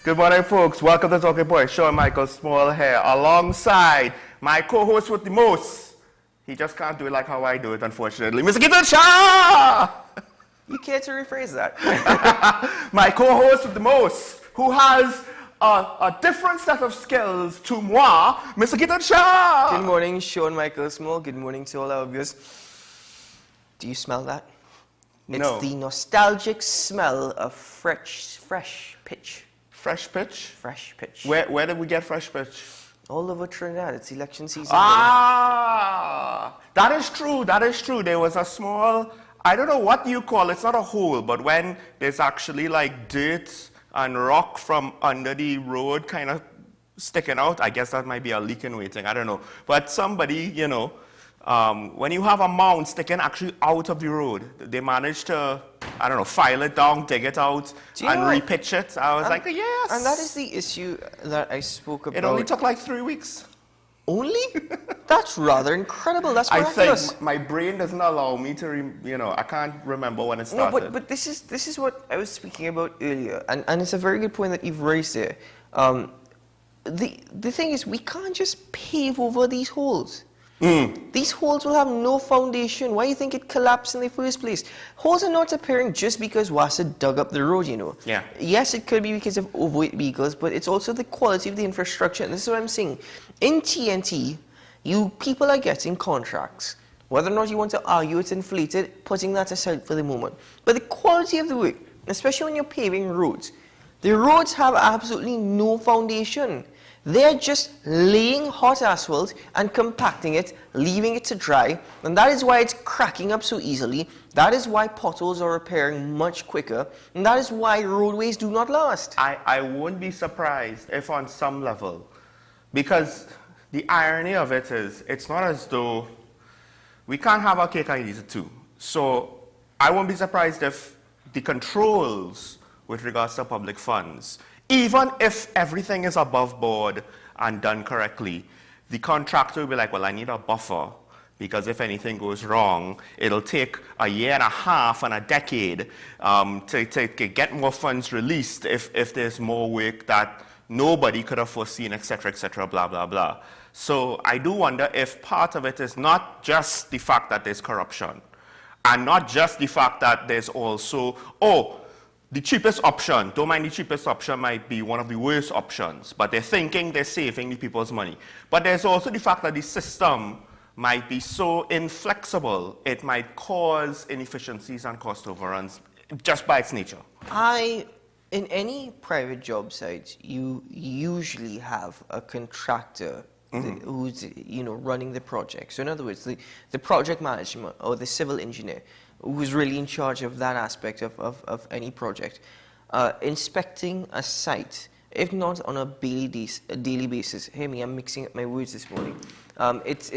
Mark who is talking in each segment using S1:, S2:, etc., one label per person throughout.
S1: Good morning, folks. Welcome to Talking Point. Sean Michael Small here, alongside my co-host with the most. He just can't do it like how I do it, unfortunately. Mr. Gitan.
S2: You care to rephrase that?
S1: My co-host with the most, who has a different set of skills to moi, Mr. Gitan.
S2: Good morning, Sean Michael Small. Good morning to all our viewers. Do you smell that?
S1: No.
S2: It's the nostalgic smell of fresh pitch.
S1: Fresh pitch?
S2: Fresh pitch.
S1: Where did we get fresh pitch?
S2: All over Trinidad. It's election season.
S1: That is true. That is true. There was a small, I don't know what you call it. It's not a hole, but when there's actually like dirt and rock from under the road kind of sticking out, I guess that might be a leak in waiting. I don't know. But somebody, you know, when you have a mound sticking actually out of the road, they managed to, I don't know, file it down, dig it out, and repitch it. I was like, yes.
S2: And that is the issue that I spoke about.
S1: It only took like 3 weeks.
S2: Only? That's rather incredible. That's miraculous.
S1: I think my brain doesn't allow me to, I can't remember when it started.
S2: No, but this is what I was speaking about earlier, and it's a very good point that you've raised there. The thing is, we can't just pave over these holes. These holes will have no foundation. Why do you think it collapsed in the first place? Holes are not appearing just because WASA dug up the road, you know.
S1: Yeah.
S2: Yes, it could be because of overweight vehicles, but it's also the quality of the infrastructure. And this is what I'm saying. In TNT, people are getting contracts. Whether or not you want to argue it's inflated, putting that aside for the moment. But the quality of the work, especially when you're paving roads, the roads have absolutely no foundation. They're just laying hot asphalt and compacting it, leaving it to dry, and that is why it's cracking up so easily. That is why potholes are repairing much quicker, and that is why roadways do not last.
S1: I won't be surprised if on some level, because the irony of it is, it's not as though we can't have our cake and eat it too. So I won't be surprised if the controls with regards to public funds, even if everything is above board and done correctly, the contractor will be like, well, I need a buffer, because if anything goes wrong, it'll take a year and a half and a decade to get more funds released if there's more work that nobody could have foreseen, et cetera, blah, blah, blah. So I do wonder if part of it is not just the fact that there's corruption, and not just the fact that there's also, the cheapest option, don't mind the cheapest option might be one of the worst options, but they're thinking they're saving the people's money. But there's also the fact that the system might be so inflexible, it might cause inefficiencies and cost overruns just by its nature.
S2: In any private job site, you usually have a contractor who's running the project. So in other words, the project management or the civil engineer who's really in charge of that aspect of any project, inspecting a site, if not on a daily basis. Hear me, I'm mixing up my words this morning. It's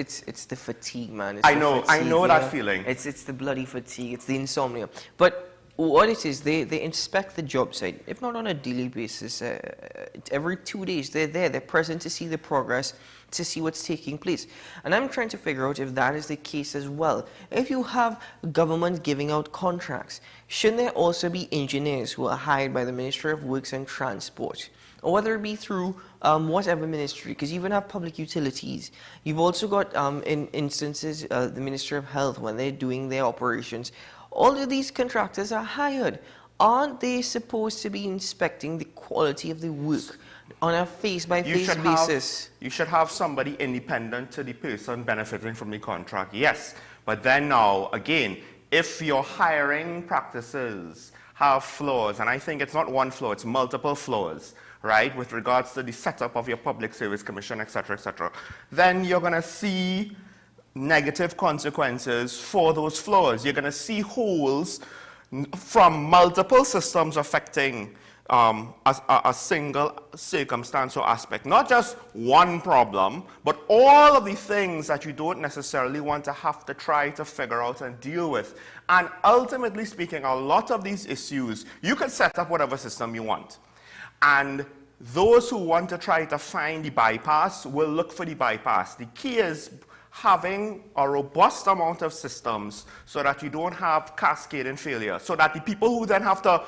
S2: the fatigue, man.
S1: I know that feeling.
S2: It's the bloody fatigue. It's the insomnia. But what it is, they inspect the job site, if not on a daily basis, every 2 days they're there, they're present to see the progress, to see what's taking place. And I'm trying to figure out if that is the case as well. If you have government giving out contracts, shouldn't there also be engineers who are hired by the Ministry of Works and Transport? Or whether it be through whatever ministry, because you even have public utilities. You've also got, in instances, the Ministry of Health, when they're doing their operations. All of these contractors are hired. Aren't they supposed to be inspecting the quality of the work on a face-by-face basis?
S1: You should have somebody independent to the person benefiting from the contract, yes. But then now, again, if your hiring practices have flaws, and I think it's not one flaw, it's multiple flaws, right, with regards to the setup of your Public Service Commission, et cetera, then you're going to see negative consequences for those flaws. You're going to see holes from multiple systems affecting a single circumstance or aspect. Not just one problem, but all of the things that you don't necessarily want to have to try to figure out and deal with. And ultimately speaking, a lot of these issues, you can set up whatever system you want. And those who want to try to find the bypass will look for the bypass. The key is having a robust amount of systems so that you don't have cascading failure, so that the people who then have to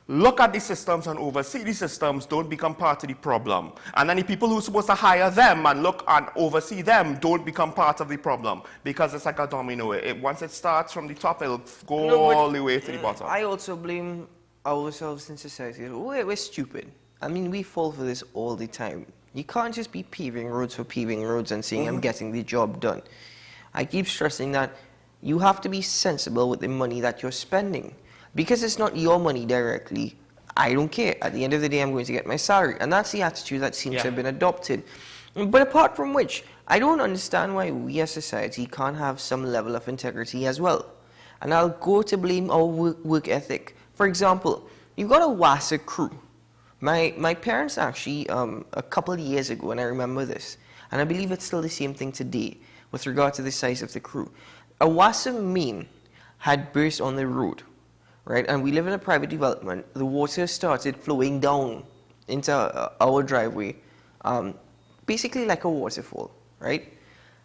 S1: look at the systems and oversee the systems don't become part of the problem. And then the people who are supposed to hire them and look and oversee them don't become part of the problem. Because it's like a domino. Once it starts from the top, it'll go all the way to the bottom.
S2: I also blame ourselves in society. We're stupid. I mean, we fall for this all the time. You can't just be paving roads for paving roads and saying, I'm getting the job done. I keep stressing that you have to be sensible with the money that you're spending. Because it's not your money directly, I don't care. At the end of the day, I'm going to get my salary. And that's the attitude that seems to have been adopted. But apart from which, I don't understand why we as society can't have some level of integrity as well. And I'll go to blame our work ethic. For example, you've got a WASA crew. My parents actually, a couple of years ago, and I remember this, and I believe it's still the same thing today with regard to the size of the crew. A WASA main had burst on the road, right? And we live in a private development. The water started flowing down into our driveway, basically like a waterfall, right?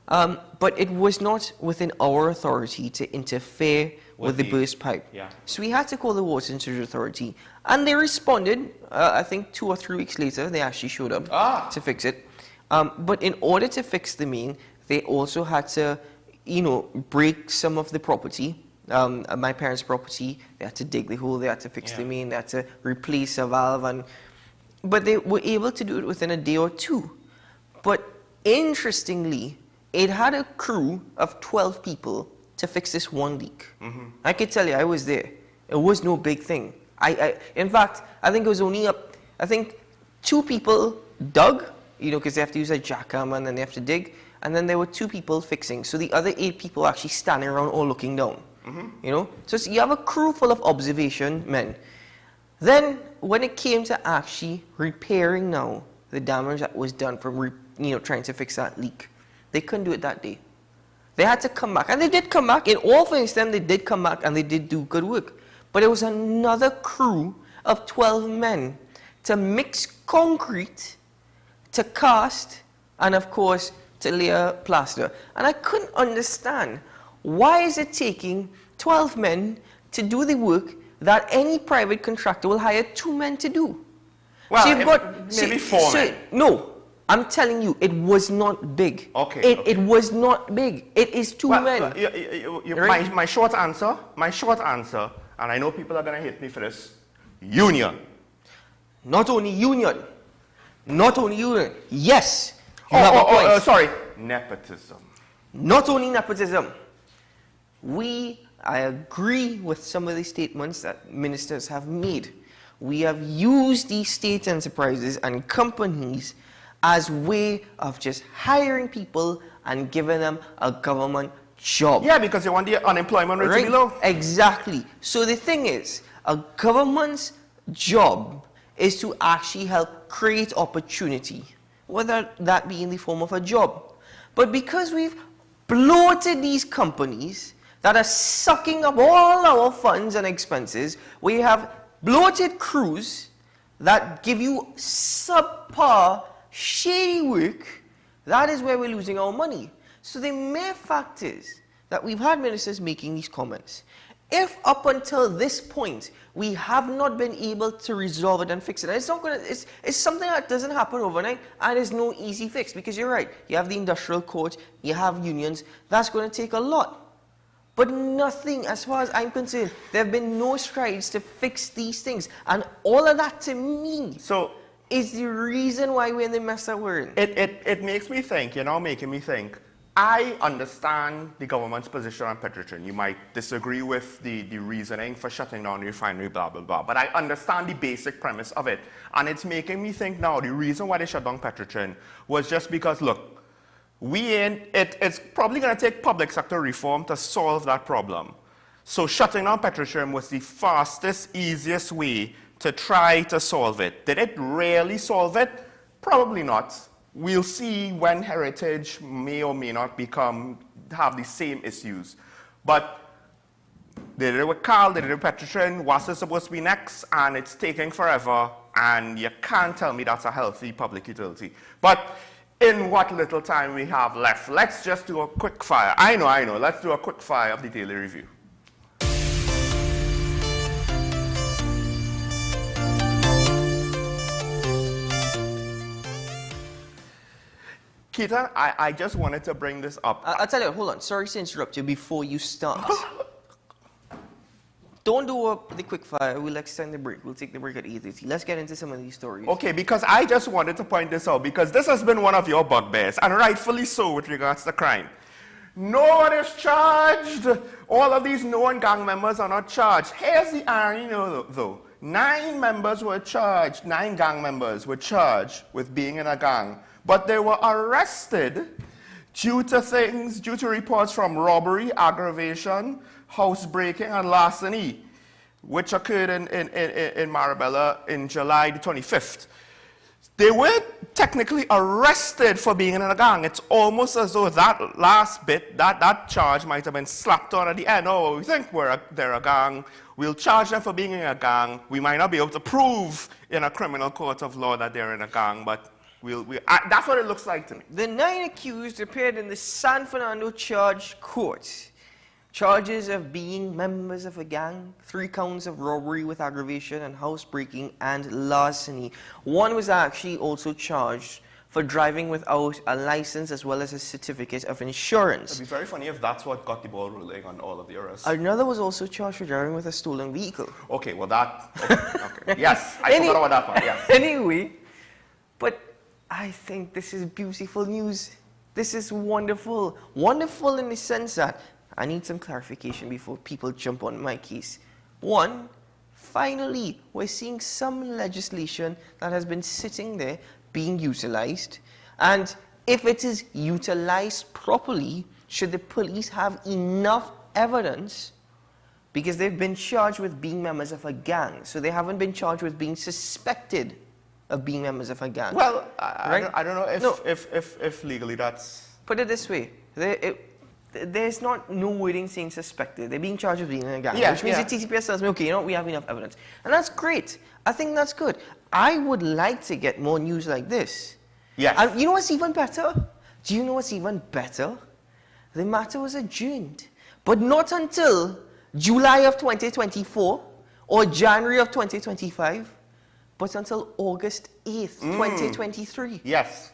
S2: But it was not within our authority to interfere with the burst pipe.
S1: Yeah.
S2: So we had to call the Water Industry Authority, and they responded. I think 2 or 3 weeks later, they actually showed up to fix it. But in order to fix the main, they also had to, break some of the property. My parents' property, they had to dig the hole, they had to fix the main, they had to replace a valve, but they were able to do it within a day or 2. But interestingly, it had a crew of 12 people to fix this one leak. I can tell you, I was there. It was no big thing. In fact, I think it was only 2 people dug, because they have to use a jackhammer and then they have to dig, and then there were 2 people fixing. So the other 8 people actually standing around or looking down. So you have a crew full of observation men. Then when it came to actually repairing now the damage that was done from trying to fix that leak, they couldn't do it that day. They had to come back, and they did come back. In all fairness, them they did come back and they did do good work. But it was another crew of 12 men to mix concrete, to cast, and of course to lay plaster. And I couldn't understand, why is it taking 12 men to do the work that any private contractor will hire 2 men to do?
S1: Well,
S2: so you've got
S1: maybe 4 men.
S2: No, I'm telling you, it was not big.
S1: Okay.
S2: It was not big. It is 2 men.
S1: Right? My short answer, and I know people are going to hate me for this, union.
S2: Not only union. Yes. You have a point.
S1: Sorry. Nepotism.
S2: Not only nepotism. I agree with some of the statements that ministers have made. We have used these state enterprises and companies as way of just hiring people and giving them a government job.
S1: Yeah, because you want the unemployment rate to be low.
S2: Exactly. So the thing is, a government's job is to actually help create opportunity, whether that be in the form of a job. But because we've bloated these companies that are sucking up all our funds and expenses, we have bloated crews that give you subpar, shady work. That is where we're losing our money. So the mere fact is that we've had ministers making these comments. If up until this point we have not been able to resolve it and fix it, and it's something that doesn't happen overnight, and there's no easy fix, because you're right, you have the industrial court, you have unions, that's going to take a lot. But nothing, as far as I'm concerned, there have been no strides to fix these things, and all of that to me is the reason why we're in the mess that we're in.
S1: It makes me think, making me think. I understand the government's position on Petrotrin. You might disagree with the reasoning for shutting down the refinery, blah, blah, blah. But I understand the basic premise of it. And it's making me think now, the reason why they shut down Petrotrin was just because, look, it's probably going to take public sector reform to solve that problem. So shutting down Petrotrin was the fastest, easiest way to try to solve it. Did it really solve it? Probably not. We'll see when Heritage may or may not have the same issues. But they did it with Carl, they did it with Petrotrin, WASA is supposed to be next, and it's taking forever, and you can't tell me that's a healthy public utility. But in what little time we have left, let's just do a quick fire. I know, let's do a quick fire of the daily review. Keaton, I just wanted to bring this up.
S2: I'll tell you, hold on. Sorry to interrupt you before you start. Don't do the quick fire. We'll extend the break. We'll take the break at 8:30. Let's get into some of these stories.
S1: Okay, because I just wanted to point this out, because this has been one of your bugbears, and rightfully so with regards to crime. No one is charged. All of these known gang members are not charged. Here's the irony, though. 9 members were charged, 9 gang members were charged with being in a gang, but they were arrested due to reports from robbery, aggravation, housebreaking, and larceny, which occurred in Marabella in July the 25th. They weren't technically arrested for being in a gang. It's almost as though that last bit, that charge might have been slapped on at the end. Oh, we think they're a gang. We'll charge them for being in a gang. We might not be able to prove in a criminal court of law that they're in a gang, but that's what it looks like to me.
S2: The 9 accused appeared in the San Fernando Charge Court. Charges of being members of a gang, 3 counts of robbery with aggravation and housebreaking and larceny. One was actually also charged for driving without a license as well as a certificate of insurance.
S1: It'd be very funny if that's what got the ball rolling on all of the arrests.
S2: Another was also charged for driving with a stolen vehicle.
S1: Okay, well okay. Yes, I forgot about that one, yes.
S2: Anyway, but I think this is beautiful news. This is wonderful. Wonderful in the sense that I need some clarification before people jump on my case. One, finally, we're seeing some legislation that has been sitting there being utilized. And if it is utilized properly, should the police have enough evidence? Because they've been charged with being members of a gang, so they haven't been charged with being suspected of being members of a gang.
S1: Well, I don't know if legally that's...
S2: Put it this way. There's no wording saying suspected. They're being charged with being in a gang.
S1: Yeah,
S2: which means the TCPS tells me, okay, we have enough evidence. And that's great. I think that's good. I would like to get more news like this.
S1: Yes.
S2: And you know what's even better? Do you know what's even better? The matter was adjourned. But not until July of 2024 or January of 2025, but until August 8th, 2023.
S1: Yes.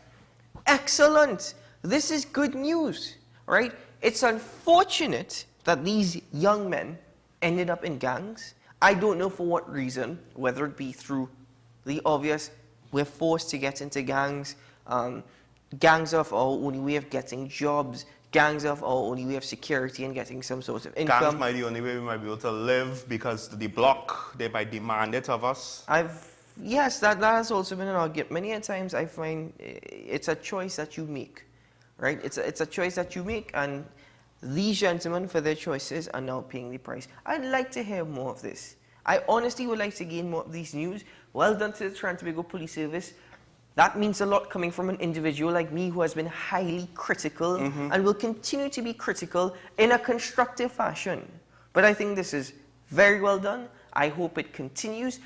S2: Excellent. This is good news, right? It's unfortunate that these young men ended up in gangs. I don't know for what reason, whether it be through the obvious, we're forced to get into gangs, gangs of our only way of getting jobs, gangs of our only way of security and getting some sort of income.
S1: Gangs might be the only way we might be able to live because the block, they might demand it of us.
S2: Yes, that has also been an argument. Many a times I find it's a choice that you make, right? It's a choice that you make, and these gentlemen, for their choices, are now paying the price. I'd like to hear more of this. I honestly would like to gain more of these news. Well done to the Toronto Police Service. That means a lot coming from an individual like me who has been highly critical and will continue to be critical in a constructive fashion. But I think this is very well done. I hope it continues.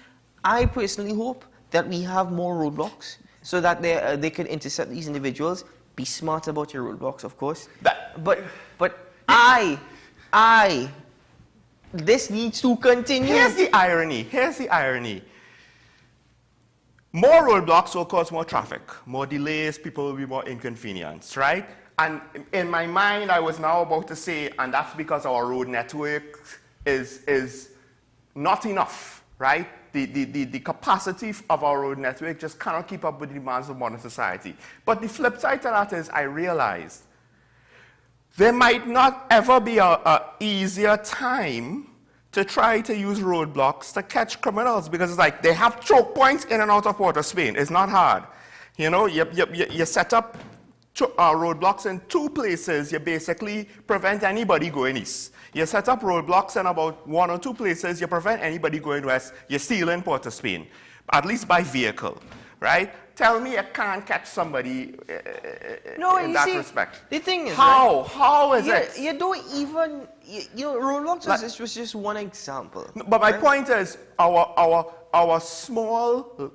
S2: I personally hope that we have more roadblocks so that they can intercept these individuals. Be smart about your roadblocks, of course. But this needs to continue.
S1: Here's the irony. More roadblocks will cause more traffic, more delays, people will be more inconvenienced, right? And in my mind, I was now about to say, and that's because our road network is not enough, right? The capacity of our road network just cannot keep up with the demands of modern society. But the flip side to that is I realized there might not ever be an easier time to try to use roadblocks to catch criminals, because it's like they have choke points in and out of Port of Spain. It's not hard. You know, you set up roadblocks in 2 places. You basically prevent anybody going east. You set up roadblocks in about 1 or 2 places. You prevent anybody going west. You steal in Port of Spain, at least by vehicle, right? Tell me you can't catch somebody in that respect.
S2: The thing is,
S1: how? Right? How is it?
S2: You don't even, roadblocks was just one example.
S1: But my point is, our small,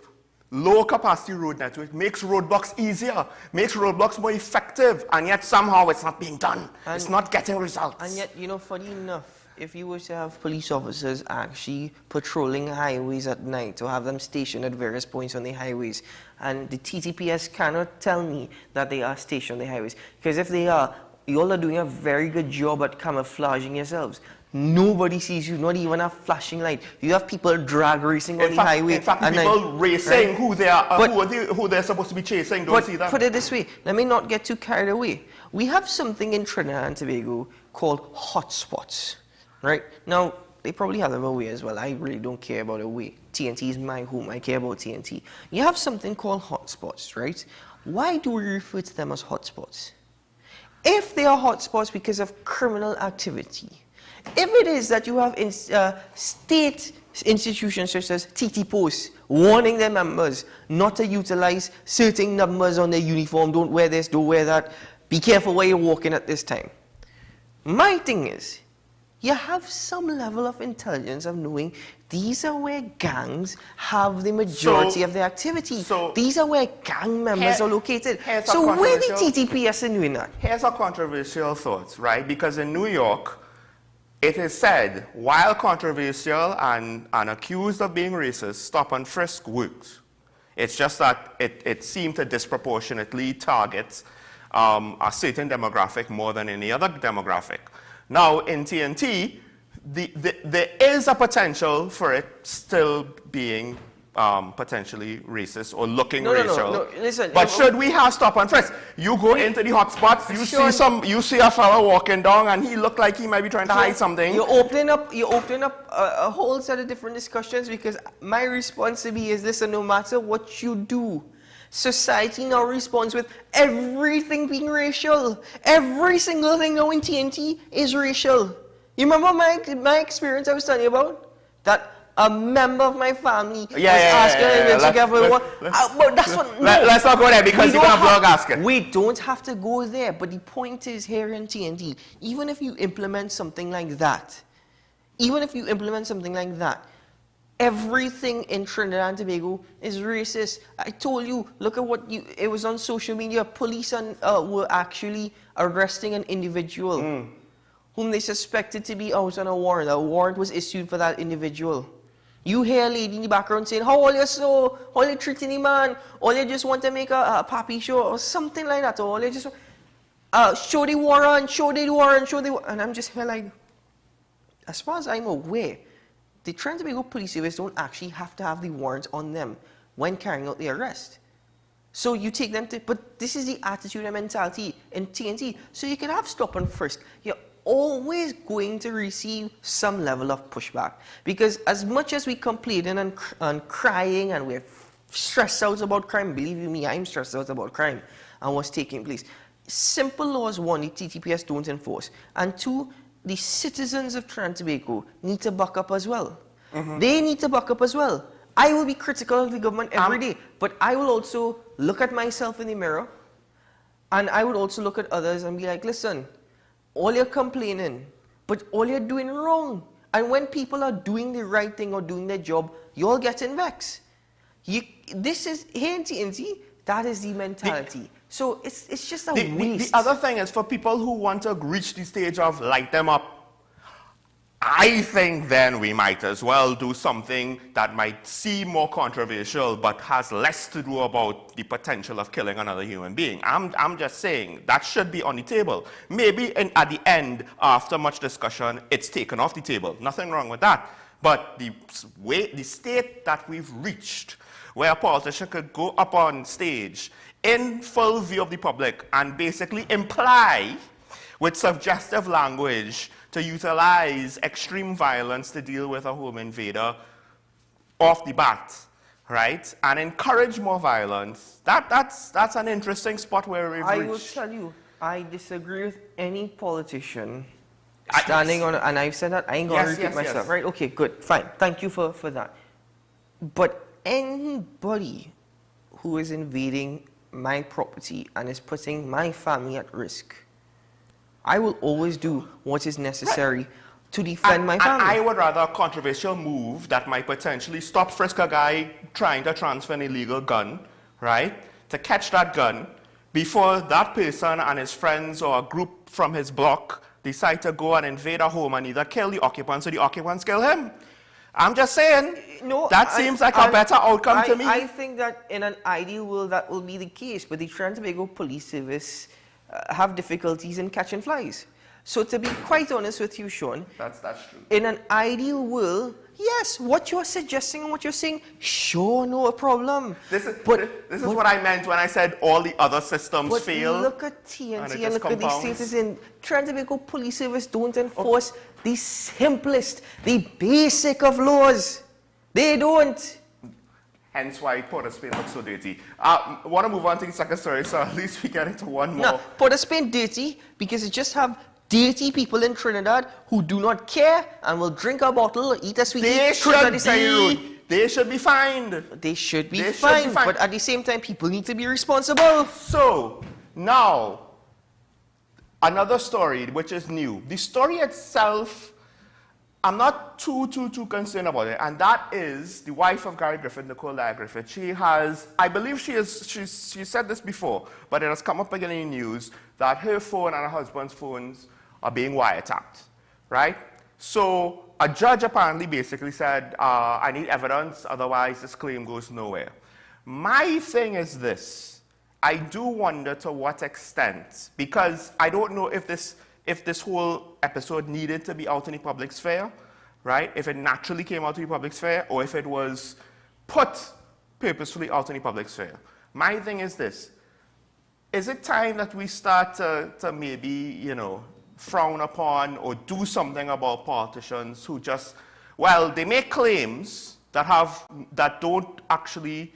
S1: low capacity road network makes roadblocks easier, makes roadblocks more effective, and yet somehow it's not being done. It's not getting results.
S2: And yet, funny enough, if you were to have police officers actually patrolling highways at night or have them stationed at various points on the highways, and the TTPS cannot tell me that they are stationed on the highways, because if they are, you all are doing a very good job at camouflaging yourselves. Nobody sees you, not even a flashing light. You have people drag racing on the highway.
S1: In fact,
S2: and
S1: people racing,
S2: right?
S1: who they are, who they're supposed to be chasing, don't see them.
S2: Put it this way, let me not get too carried away. We have something in Trinidad and Tobago called hotspots, right? Now, they probably have them away as well. I really don't care about away. TNT is my home. I care about TNT. You have something called hotspots, right? Why do we refer to them as hotspots? If they are hotspots because of criminal activity, if it is that you have state institutions such as TT Post warning their members not to utilize certain numbers on their uniform, don't wear this, don't wear that, be careful where you're walking at this time. My thing is, you have some level of intelligence of knowing these are where gangs have the majority of their activity. These are where gang members are located. So where the TTPS in doing that?
S1: Here's a controversial thought, right? Because in New York, it is said, while controversial and accused of being racist, stop and frisk works. It's just that it seemed to disproportionately target a certain demographic more than any other demographic. Now, in TNT, there is a potential for it still being potentially racist or looking racial.
S2: No, listen.
S1: But should we have stop and frisk? You go into the hotspots, you see a fellow walking down and he look like he might be trying to hide something.
S2: You're opening up a whole set of different discussions, because my response to be is, listen, no matter what you do, society now responds with everything being racial. Every single thing now in TNT is racial. You remember my experience I was telling you about? That a member of my family was asking
S1: Let's not go there because you're going to blog asking.
S2: We don't have to go there, but the point is here in TNT, even if you implement something like that, everything in Trinidad and Tobago is racist. I told you, look at it was on social media. Police were actually arresting an individual whom they suspected to be out on a warrant. A warrant was issued for that individual. You hear a lady in the background saying, how are you so? How are you treating the man? Or you just want to make a papi show or something like that. Or you just show the warrant. And I'm just here like, as far as I'm aware, the Trinidad and Tobago Police Service don't actually have to have the warrant on them when carrying out the arrest. So you take them to, but this is the attitude and mentality in TNT. So you can have stop and frisk. You're always going to receive some level of pushback. Because as much as we complaining and crying and we're stressed out about crime, believe you me, I'm stressed out about crime and what's taking place. Simple laws, one, the TTPS don't enforce. And two, the citizens of Trinidad and Tobago need to buck up as well. They need to buck up as well. I will be critical of the government every day, but I will also look at myself in the mirror, and I would also look at others and be like, listen, all you're complaining, but all you're doing wrong. And when people are doing the right thing or doing their job, you're getting vexed. This is, here in TNT, that is the mentality. So it's just a waste.
S1: The other thing is, for people who want to reach the stage of light them up, I think then we might as well do something that might seem more controversial but has less to do about the potential of killing another human being. I'm just saying that should be on the table. Maybe at the end, after much discussion, it's taken off the table. Nothing wrong with that. But the state that we've reached, where a politician could go up on stage in full view of the public and basically imply with suggestive language to utilize extreme violence to deal with a home invader off the bat, right? And encourage more violence. That's an interesting spot where we've reached.
S2: I will tell you, I disagree with any politician standing on, and I've said that, I ain't going to repeat myself, right? Okay, good, fine. Thank you for that. But anybody who is invading my property and is putting my family at risk, I will always do what is necessary to defend my family.
S1: And I would rather a controversial move that might potentially stop frisk a guy trying to transfer an illegal gun, right? To catch that gun before that person and his friends or a group from his block decide to go and invade a home and either kill the occupants or the occupants kill him. I'm just saying,
S2: No,
S1: that seems like a better outcome to me.
S2: I think that in an ideal world that will be the case, but the Trans Tobago Police Service have difficulties in catching flies. So to be quite honest with you, Sean,
S1: that's true.
S2: In an ideal world, yes, what you're suggesting and what you're saying, sure, no problem.
S1: This is what I meant when I said all the other systems fail.
S2: Look at TNT and look at these states in Trans Tobago Police Service don't enforce the simplest, the basic of laws. They don't.
S1: Hence why Port of Spain looks so dirty. I want to move on to the second story, so at least we get into one more.
S2: No, Port of Spain dirty because it just have dirty people in Trinidad who do not care and will drink a bottle, eat a sweetie,
S1: They should be fined.
S2: They should be fined, but at the same time, people need to be responsible.
S1: So, now, another story which is new. The story itself, I'm not too concerned about it, and that is the wife of Gary Griffith, Nicole Dyer Griffith. She has, I believe she said this before, but it has come up again in the news that her phone and her husband's phones are being wiretapped, right? So a judge apparently basically said, I need evidence, otherwise this claim goes nowhere. My thing is this, I do wonder to what extent, because I don't know if this whole episode needed to be out in the public sphere, right? If it naturally came out in the public sphere, or if it was put purposefully out in the public sphere. My thing is this, is it time that we start to maybe, you know, frown upon or do something about politicians who just, well, they make claims that don't actually,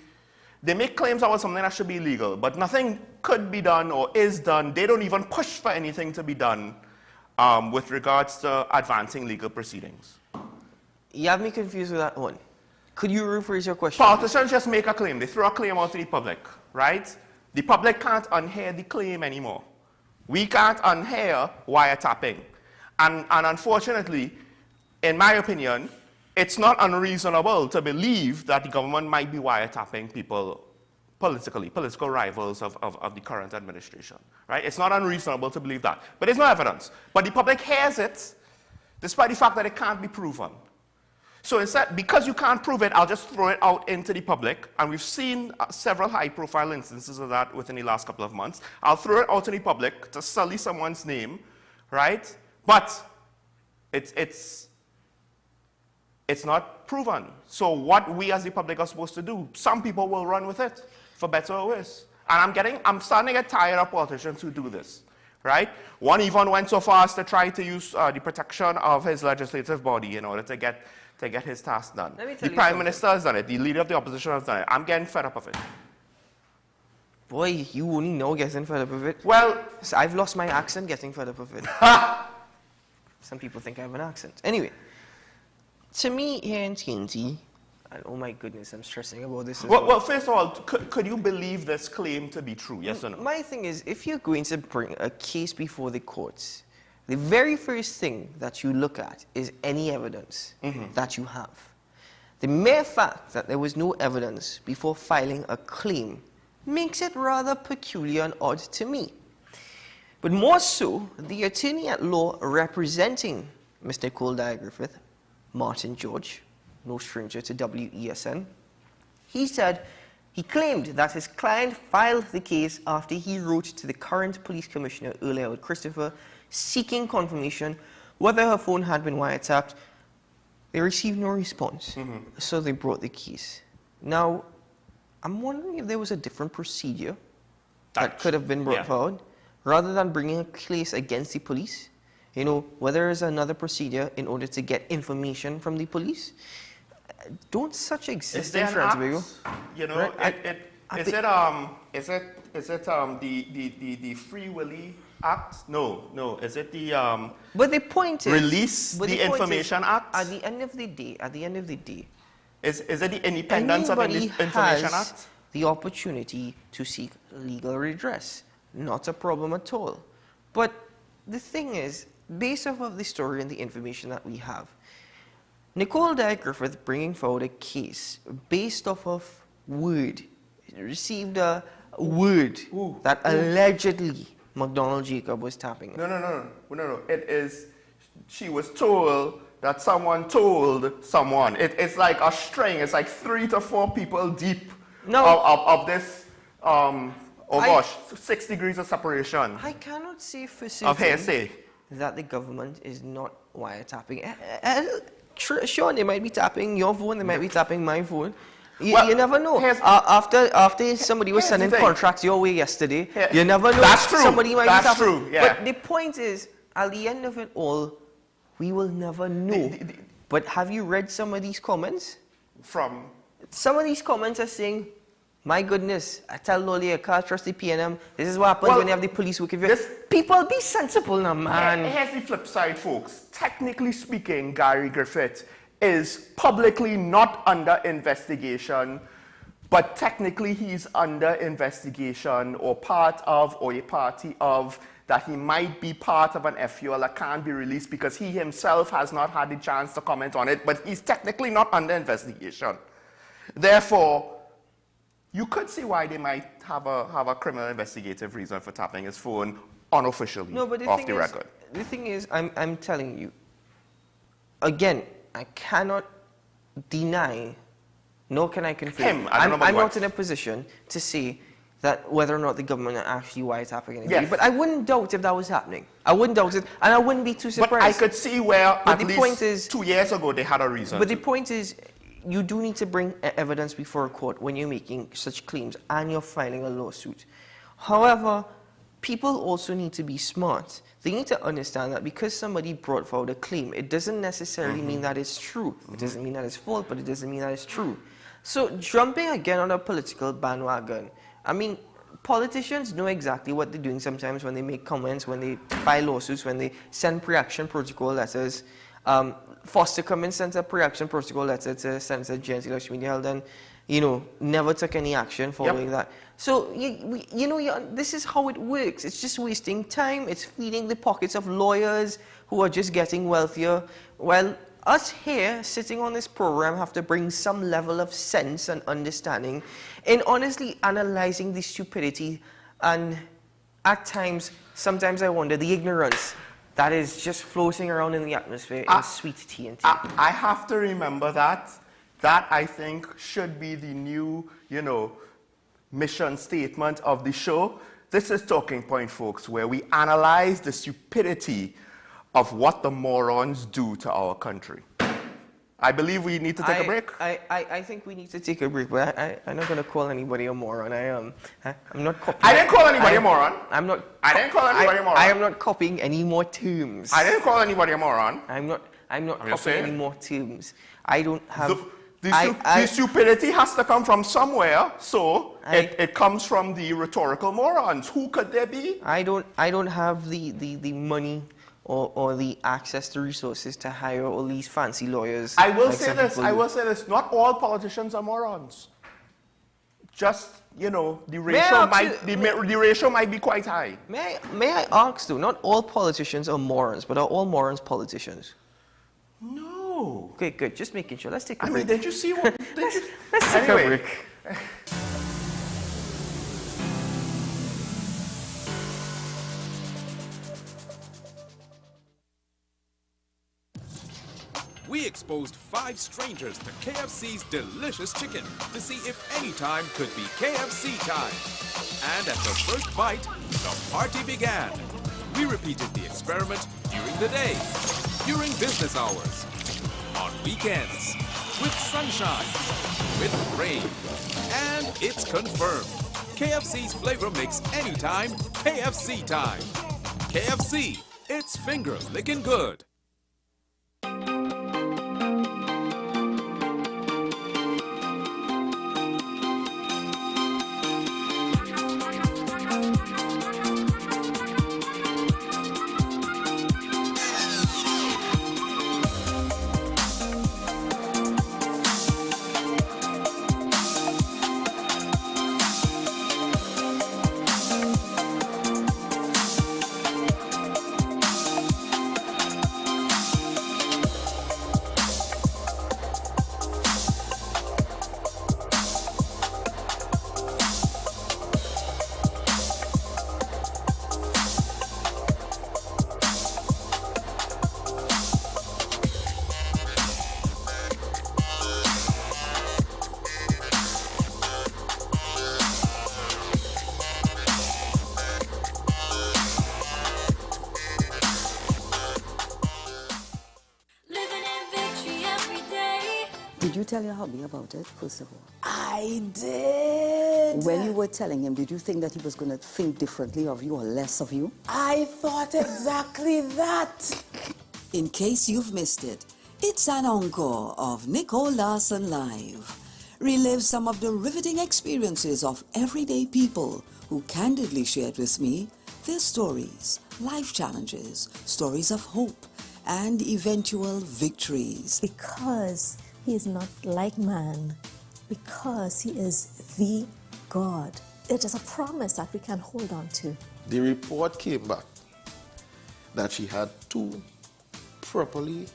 S1: they make claims about something that should be legal, but nothing could be done or is done. They don't even push for anything to be done with regards to advancing legal proceedings.
S2: You have me confused with that one. Could you rephrase your question?
S1: Politicians just make a claim. They throw a claim out to the public, right? The public can't unhear the claim anymore. We can't unhear wiretapping. And unfortunately, in my opinion, it's not unreasonable to believe that the government might be wiretapping people politically, political rivals of the current administration, right? It's not unreasonable to believe that. But there's no evidence. But the public hears it, despite the fact that it can't be proven. So instead, because you can't prove it, I'll just throw it out into the public. And we've seen several high-profile instances of that within the last couple of months. I'll throw it out in the public to sully someone's name, right? But it's not proven. So what we as the public are supposed to do, some people will run with it, for better or worse. And I'm starting to get tired of politicians who do this, right? One even went so far as to try to use the protection of his legislative body in order to get his task done. The Prime Minister has done it. The Leader of the Opposition has done it. I'm getting fed up of it.
S2: Boy, you only know getting fed up of it.
S1: Well,
S2: so I've lost my accent getting fed up of it. Some people think I have an accent. Anyway, to me here in TNT, and oh my goodness, I'm stressing about this as well.
S1: Well, first of all, could you believe this claim to be true, yes or no?
S2: My thing is, if you're going to bring a case before the courts, the very first thing that you look at is any evidence that you have. The mere fact that there was no evidence before filing a claim makes it rather peculiar and odd to me. But more so, the attorney at law representing Mr. Nicole Dyer Griffith, Martin George, no stranger to WESN, he claimed that his client filed the case after he wrote to the current police commissioner, Earl Edward Christopher, seeking confirmation whether her phone had been wiretapped. They received no response, so they brought the case. Now, I'm wondering if there was a different procedure that could have been brought forward, rather than bringing a case against the police. You know, whether there's another procedure in order to get information from the police. Don't such exist in Trans Tobago?
S1: You know,
S2: right?
S1: Is it the Free Willy Act? No. Is it the
S2: but the point is,
S1: Release the Information Act?
S2: At the end of the day,
S1: is it the Independence of Information Act?
S2: The opportunity to seek legal redress. Not a problem at all. But the thing is, based off of the story and the information that we have, Nicole Dyer Griffith bringing forward a case based off of word, received a word that allegedly McDonald Jacob was tapping it.
S1: No. It is, she was told that someone told someone. It's like a string. It's like 3 to 4 people deep of this, 6 degrees of separation.
S2: I cannot say for
S1: Of hearsay.
S2: certain that the government is not wiretapping. Sure, they might be tapping your phone, they might be tapping my phone. You never know. After somebody was sending contracts your way yesterday, you never know.
S1: That's true.
S2: Somebody might be tapping.
S1: That's true. Yeah.
S2: But the point is, at the end of it all, we will never know. But have you read some of these comments? Some of these comments are saying, my goodness, I tell Loli, I can't trust the PNM. This is what happens when you have the police working for you. People be sensible now, man.
S1: Here's the flip side, folks. Technically speaking, Gary Griffith is publicly not under investigation, but technically he's under investigation or part of or a party of that he might be part of an FUL that can't be released because he himself has not had the chance to comment on it, but he's technically not under investigation. Therefore, you could see why they might have a criminal investigative reason for tapping his phone unofficially off the record.
S2: The thing is, I'm telling you, again, I cannot deny, nor can I confirm. I'm not in a position to say that whether or not the government are actually wiretapping anybody. Yes. But I wouldn't doubt if that was happening. I wouldn't doubt it, and I wouldn't be too surprised.
S1: But I could see where at least 2 years ago they had a reason.
S2: But the point is, you do need to bring evidence before a court when you're making such claims and you're filing a lawsuit. However, people also need to be smart. They need to understand that because somebody brought forward a claim, it doesn't necessarily mean that it's true. It doesn't mean that it's false, but it doesn't mean that it's true. So jumping again on a political bandwagon, I mean, politicians know exactly what they're doing sometimes when they make comments, when they file lawsuits, when they send pre-action protocol letters. Foster Cummins sent a pre-action protocol letter to Senator Jayanthy Lakshmi and, never took any action following that. So, this is how it works. It's just wasting time. It's feeding the pockets of lawyers who are just getting wealthier. While us here, sitting on this program, have to bring some level of sense and understanding in honestly analyzing the stupidity and, at times, sometimes I wonder, the ignorance that is just floating around in the atmosphere in sweet TNT.
S1: I have to remember that. That, I think, should be the new, mission statement of the show. This is Talking Point, folks, where we analyze the stupidity of what the morons do to our country. I believe we need to take a break.
S2: I think we need to take a break, but I'm not going to call anybody a moron. I'm not copying.
S1: I didn't call anybody a moron.
S2: I didn't call anybody a moron. I am not copying any more terms.
S1: I didn't call anybody a moron.
S2: I'm not copying any more terms. I don't have...
S1: The stupidity has to come from somewhere, so it comes from the rhetorical morons. Who could there be?
S2: I don't have the money or the access to resources to hire all these fancy lawyers.
S1: I will say this. Not all politicians are morons. Just, the ratio might be quite high.
S2: May I ask though, not all politicians are morons, but are all morons politicians?
S1: No.
S2: Okay, good. Just making sure. Let's take a break.
S1: I mean, did you see what...
S2: Let's take a break.
S3: We exposed 5 strangers to KFC's delicious chicken to see if any time could be KFC time. And at the first bite, the party began. We repeated the experiment during the day, during business hours, on weekends, with sunshine, with rain. And it's confirmed. KFC's flavor makes anytime KFC time. KFC, it's finger licking good.
S4: Did you tell your hubby about it, first of all?
S5: I did.
S4: When you were telling him, did you think that he was going to think differently of you or less of you?
S5: I thought exactly that.
S6: In case you've missed it, it's an encore of Nicole Larson Live. Relive some of the riveting experiences of everyday people who candidly shared with me their stories, life challenges, stories of hope, and eventual victories.
S7: Because he is not like man, because he is the God. It is a promise that we can hold on to.
S8: The report came back that she had 2 properly...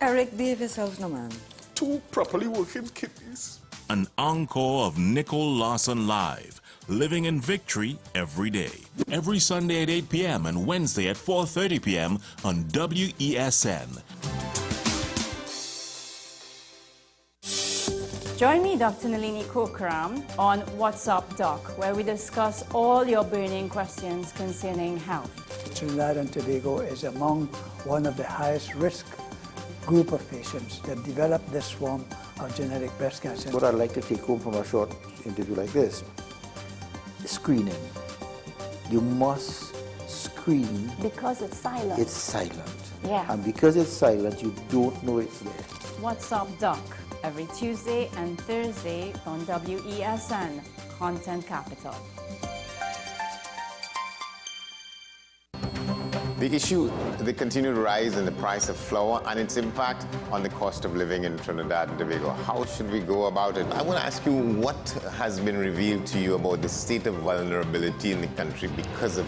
S4: Eric, behave yourself, no man.
S8: 2 properly working kidneys.
S9: An encore of Nicole Larson Live, living in victory every day. Every Sunday at 8 p.m. and Wednesday at 4:30 p.m. on WESN.
S10: Join me, Dr. Nalini Kokram, on What's Up Doc, where we discuss all your burning questions concerning health.
S11: Trinidad and Tobago is among one of the highest risk group of patients that develop this form of genetic breast cancer.
S12: What I'd like to take home from a short interview like this, screening. You must screen.
S10: Because it's silent.
S12: It's silent.
S10: Yeah.
S12: And because it's silent, you don't know it's there.
S10: What's Up Doc, every Tuesday and Thursday on WESN, Content Capital.
S13: The issue, the continued rise in the price of flour and its impact on the cost of living in Trinidad and Tobago. How should we go about it? I want to ask you what has been revealed to you about the state of vulnerability in the country because of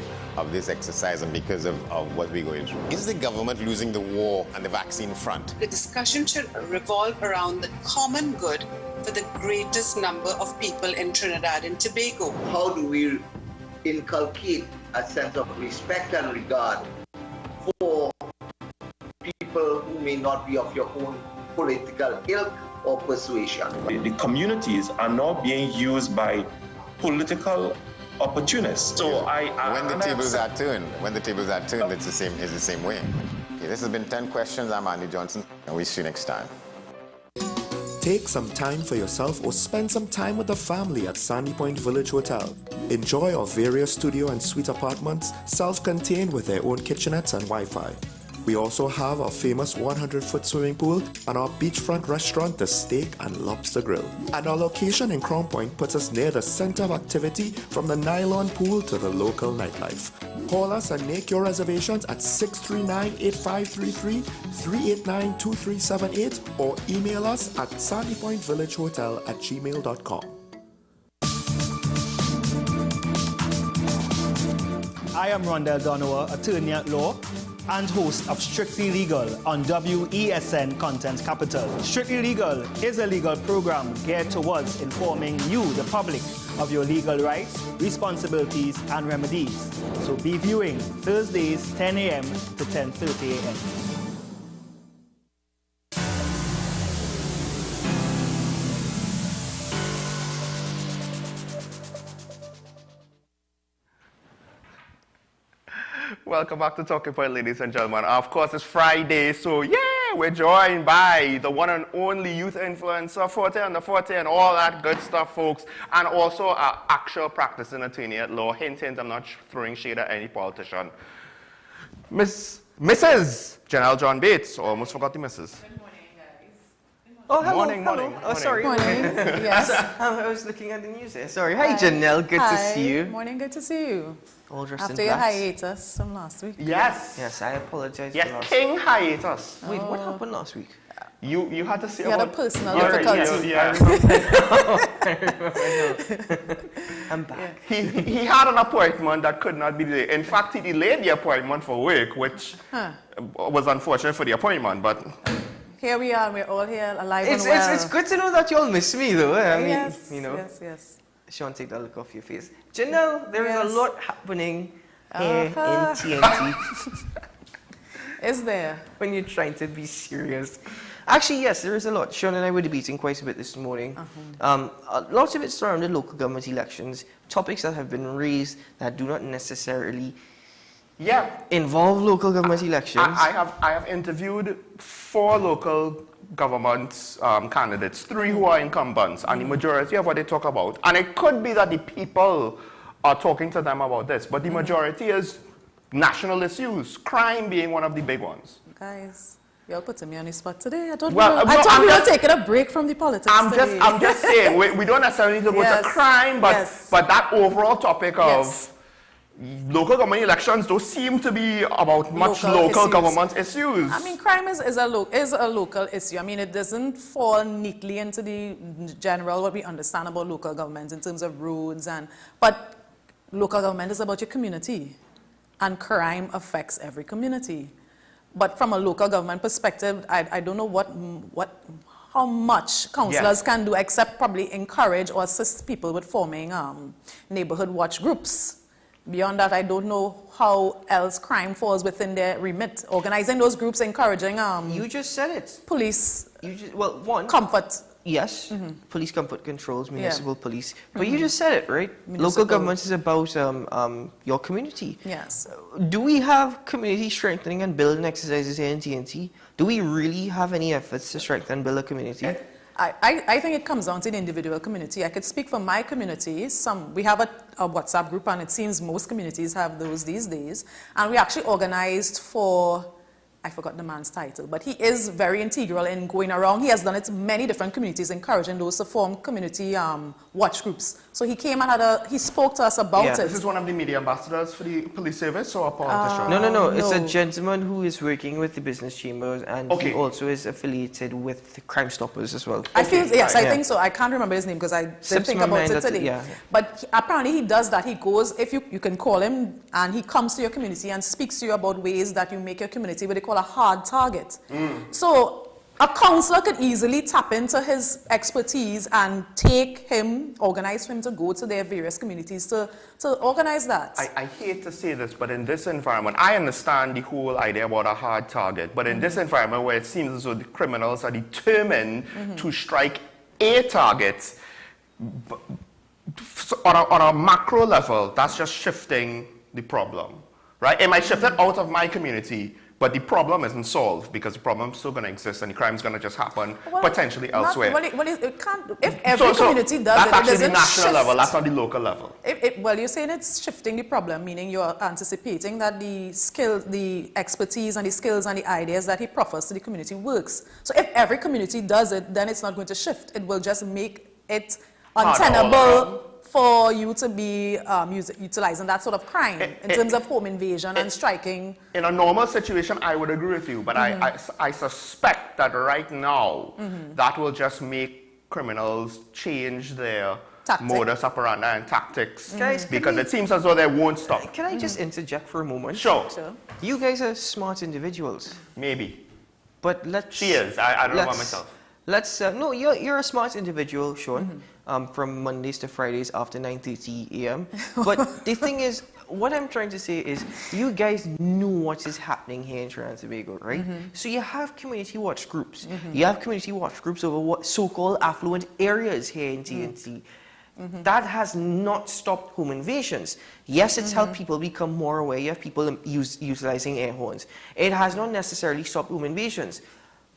S13: this exercise and because of what we're going through. Is the government losing the war on the vaccine front?
S14: The discussion should revolve around the common good for the greatest number of people in Trinidad and Tobago.
S15: How do we inculcate a sense of respect and regard for people who may not be of your own political ilk or persuasion?
S16: The communities are now being used by political opportunists. So
S13: when the tables are turned, it's the same way. Okay, this has been 10 questions. I'm Andy Johnson, and we'll see you next time.
S17: Take some time for yourself or spend some time with the family at Sandy Point Village Hotel. Enjoy our various studio and suite apartments, self-contained with their own kitchenettes and Wi-Fi. We also have our famous 100-foot swimming pool and our beachfront restaurant, the Steak and Lobster Grill. And our location in Crown Point puts us near the center of activity from the nylon pool to the local nightlife. Call us and make your reservations at 639-8533, 389-2378 or email us at sandypointvillagehotel@gmail.com.
S18: I am Rondell Donowa, attorney at law and host of Strictly Legal on WESN Content Capital. Strictly Legal is a legal program geared towards informing you, the public, of your legal rights, responsibilities, and remedies. So be viewing Thursdays 10 a.m. to 10:30 a.m.
S1: Welcome back to Talking Point, ladies and gentlemen. Of course, it's Friday, so yeah, we're joined by the one and only youth influencer, Forte and the Forte, and all that good stuff, folks. And also an actual practicing attorney at law. Hint, hint, I'm not throwing shade at any politician. Mrs. Janelle John Bates. Almost forgot the Mrs.
S2: Oh, hello.
S1: Morning.
S2: Oh, sorry.
S5: Morning. Yes.
S2: I was looking at the news there. Sorry. Hi, Janelle. Good to see you.
S5: Morning. Good to see you.
S2: All dressed
S5: After
S2: in
S5: your
S2: black.
S5: hiatus from last week.
S1: Yes.
S2: Yes, I apologize.
S1: Yes,
S2: for last
S1: King hiatus.
S2: Wait, what happened last week?
S1: You had to say
S5: You had a
S1: about...
S5: personal
S1: Yeah,
S5: difficulty.
S1: yeah.
S2: I remember. I'm back.
S1: He had an appointment that could not be delayed. In fact, he delayed the appointment for work, which was unfortunate for the appointment, but...
S5: Here we are. We're all here, alive and well.
S2: It's good to know that you all miss me, though. I mean,
S5: yes,
S2: you know.
S5: Yes.
S2: Sean, take that look off your face. Janelle, there is a lot happening here in TNT.
S5: Is there?
S2: When you're trying to be serious. Actually, yes, there is a lot. Sean and I were debating quite a bit this morning. Lots of it surrounded local government elections, topics that have been raised that do not necessarily involve local government elections.
S1: I have interviewed 4 local government candidates, 3 who are incumbents, and the majority of what they talk about, and it could be that the people are talking to them about this, but the majority is national issues, crime being one of the big ones.
S5: Guys, you're putting me on the spot today. I thought
S1: Well,
S5: we were taking a break from the politics today.
S1: I'm just saying, we don't necessarily need to go to crime, but that overall topic of local government elections don't seem to be about much local government issues.
S5: I mean, crime is a local issue. I mean, it doesn't fall neatly into the general what we understand about local government in terms of roads but local government is about your community, and crime affects every community. But from a local government perspective, I don't know how much councillors can do except probably encourage or assist people with forming neighborhood watch groups. Beyond that, I don't know how else crime falls within their remit. Organizing those groups, encouraging
S2: you just said it.
S5: Police.
S2: One
S5: comfort.
S2: Yes, police comfort controls, municipal police. But you just said it, right? Local government is about your community.
S5: Yes.
S2: Do we have community strengthening and building exercises here in TNT? Do we really have any efforts to strengthen and build a community?
S5: I think it comes down to the individual community. I could speak for my community. We have a WhatsApp group, and it seems most communities have those these days. And we actually organized for, I forgot the man's title, but he is very integral in going around. He has done it to many different communities, encouraging those to form community watch groups. So he came and he spoke to us about it.
S1: This is one of the media ambassadors for the police service or a politician?
S2: No. It's a gentleman who is working with the business chambers, and he also is affiliated with the Crime Stoppers as well.
S5: I think so. I can't remember his name because I didn't think about it today. But apparently he does that. He goes, if you can call him, and he comes to your community and speaks to you about ways that you make your community what they call a hard target. So a councillor could easily tap into his expertise and organize for him to go to their various communities to organize that.
S1: I hate to say this, but in this environment, I understand the whole idea about a hard target, but in this environment where it seems as though the criminals are determined to strike a target, on a macro level, that's just shifting the problem, right? It might shift it out of my community, but the problem isn't solved because the problem's still going to exist and the crime's going to just happen potentially elsewhere.
S5: It can't, if every community does
S1: that's
S5: it,
S1: actually
S5: it
S1: the
S5: doesn't
S1: national
S5: shift.
S1: level, that's not the local level.
S5: Well, you're saying it's shifting the problem, meaning you're anticipating that the expertise and the skills and the ideas that he proffers to the community works. So if every community does it, then it's not going to shift. It will just make it untenable for you to be utilizing that sort of crime in terms of home invasion and striking.
S1: In a normal situation, I would agree with you, but I suspect that right now, that will just make criminals change their modus operandi and tactics, because it seems as though they won't stop.
S2: Can I just interject for a moment?
S1: Sure.
S2: You guys are smart individuals.
S1: Maybe.
S2: But let's...
S1: She is. I don't know about myself.
S2: No, you're a smart individual, Sean, from Mondays to Fridays after 9:30 a.m. But the thing is, what I'm trying to say is, you guys know what is happening here in Trinidad and Tobago, right? So you have community watch groups. You have community watch groups over what so-called affluent areas here in TNT. That has not stopped home invasions. Yes, it's helped people become more aware. You have people utilizing air horns. It has not necessarily stopped home invasions.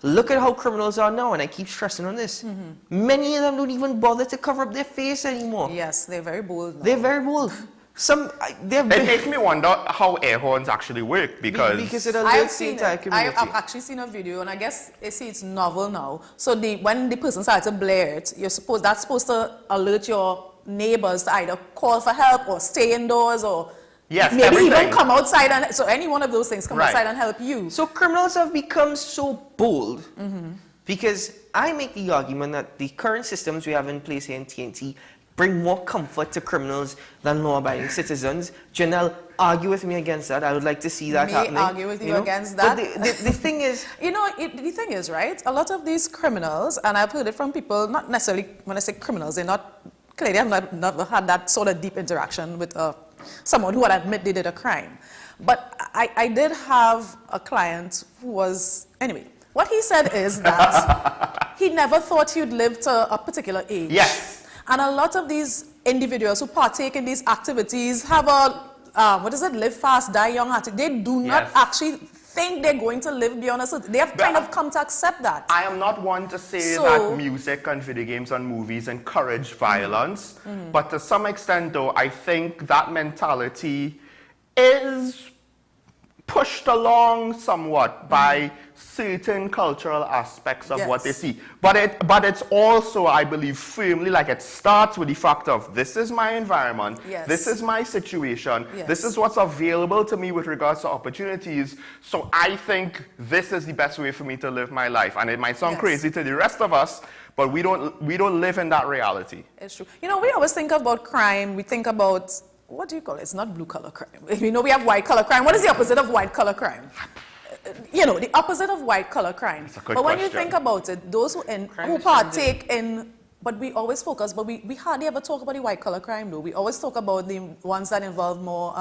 S2: Look at how criminals are now, and I keep stressing on this. Many of them don't even bother to cover up their face anymore.
S5: Yes, they're very bold now.
S2: They're very bold.
S1: It makes me wonder how air horns actually work, because
S2: it alerts the entire community.
S5: I've actually seen a video, and I guess it's novel now. So when the person starts to blare it, that's supposed to alert your neighbors to either call for help or stay indoors or maybe even come outside, and so any one of those things come outside and help you.
S2: So criminals have become so bold because I make the argument that the current systems we have in place here in TNT bring more comfort to criminals than law-abiding citizens. Janelle, argue with me against that. I would like to see that happening.
S5: Argue with you against that.
S2: But the thing is...
S5: the thing is, right, a lot of these criminals, and I've heard it from people, not necessarily, when I say criminals, they're not, clearly I've never had that sort of deep interaction with someone who would admit they did a crime. But I did have a client who was, anyway, what he said is that he never thought he'd live to a particular age.
S1: Yes.
S5: And a lot of these individuals who partake in these activities have a live fast, die young attitude. They do not actually think they're going to live beyond a certain. They have kind of come to accept that.
S1: I am not one to say that music and video games and movies encourage violence, but to some extent, though, I think that mentality is pushed along somewhat by certain cultural aspects of what they see. But it's also, I believe, firmly like it starts with the fact of this is my environment, this is my situation, this is what's available to me with regards to opportunities. So I think this is the best way for me to live my life. And it might sound crazy to the rest of us, but we don't live in that reality.
S5: It's true. You know, we always think about crime. We think about, what do you call it? It's not blue collar crime. You know, we have white collar crime. What is the opposite of white collar crime? You know, the opposite of white collar crime. But when you think about it, those who partake in, but we always focus, but we hardly ever talk about the white collar crime though. We always talk about the ones that involve more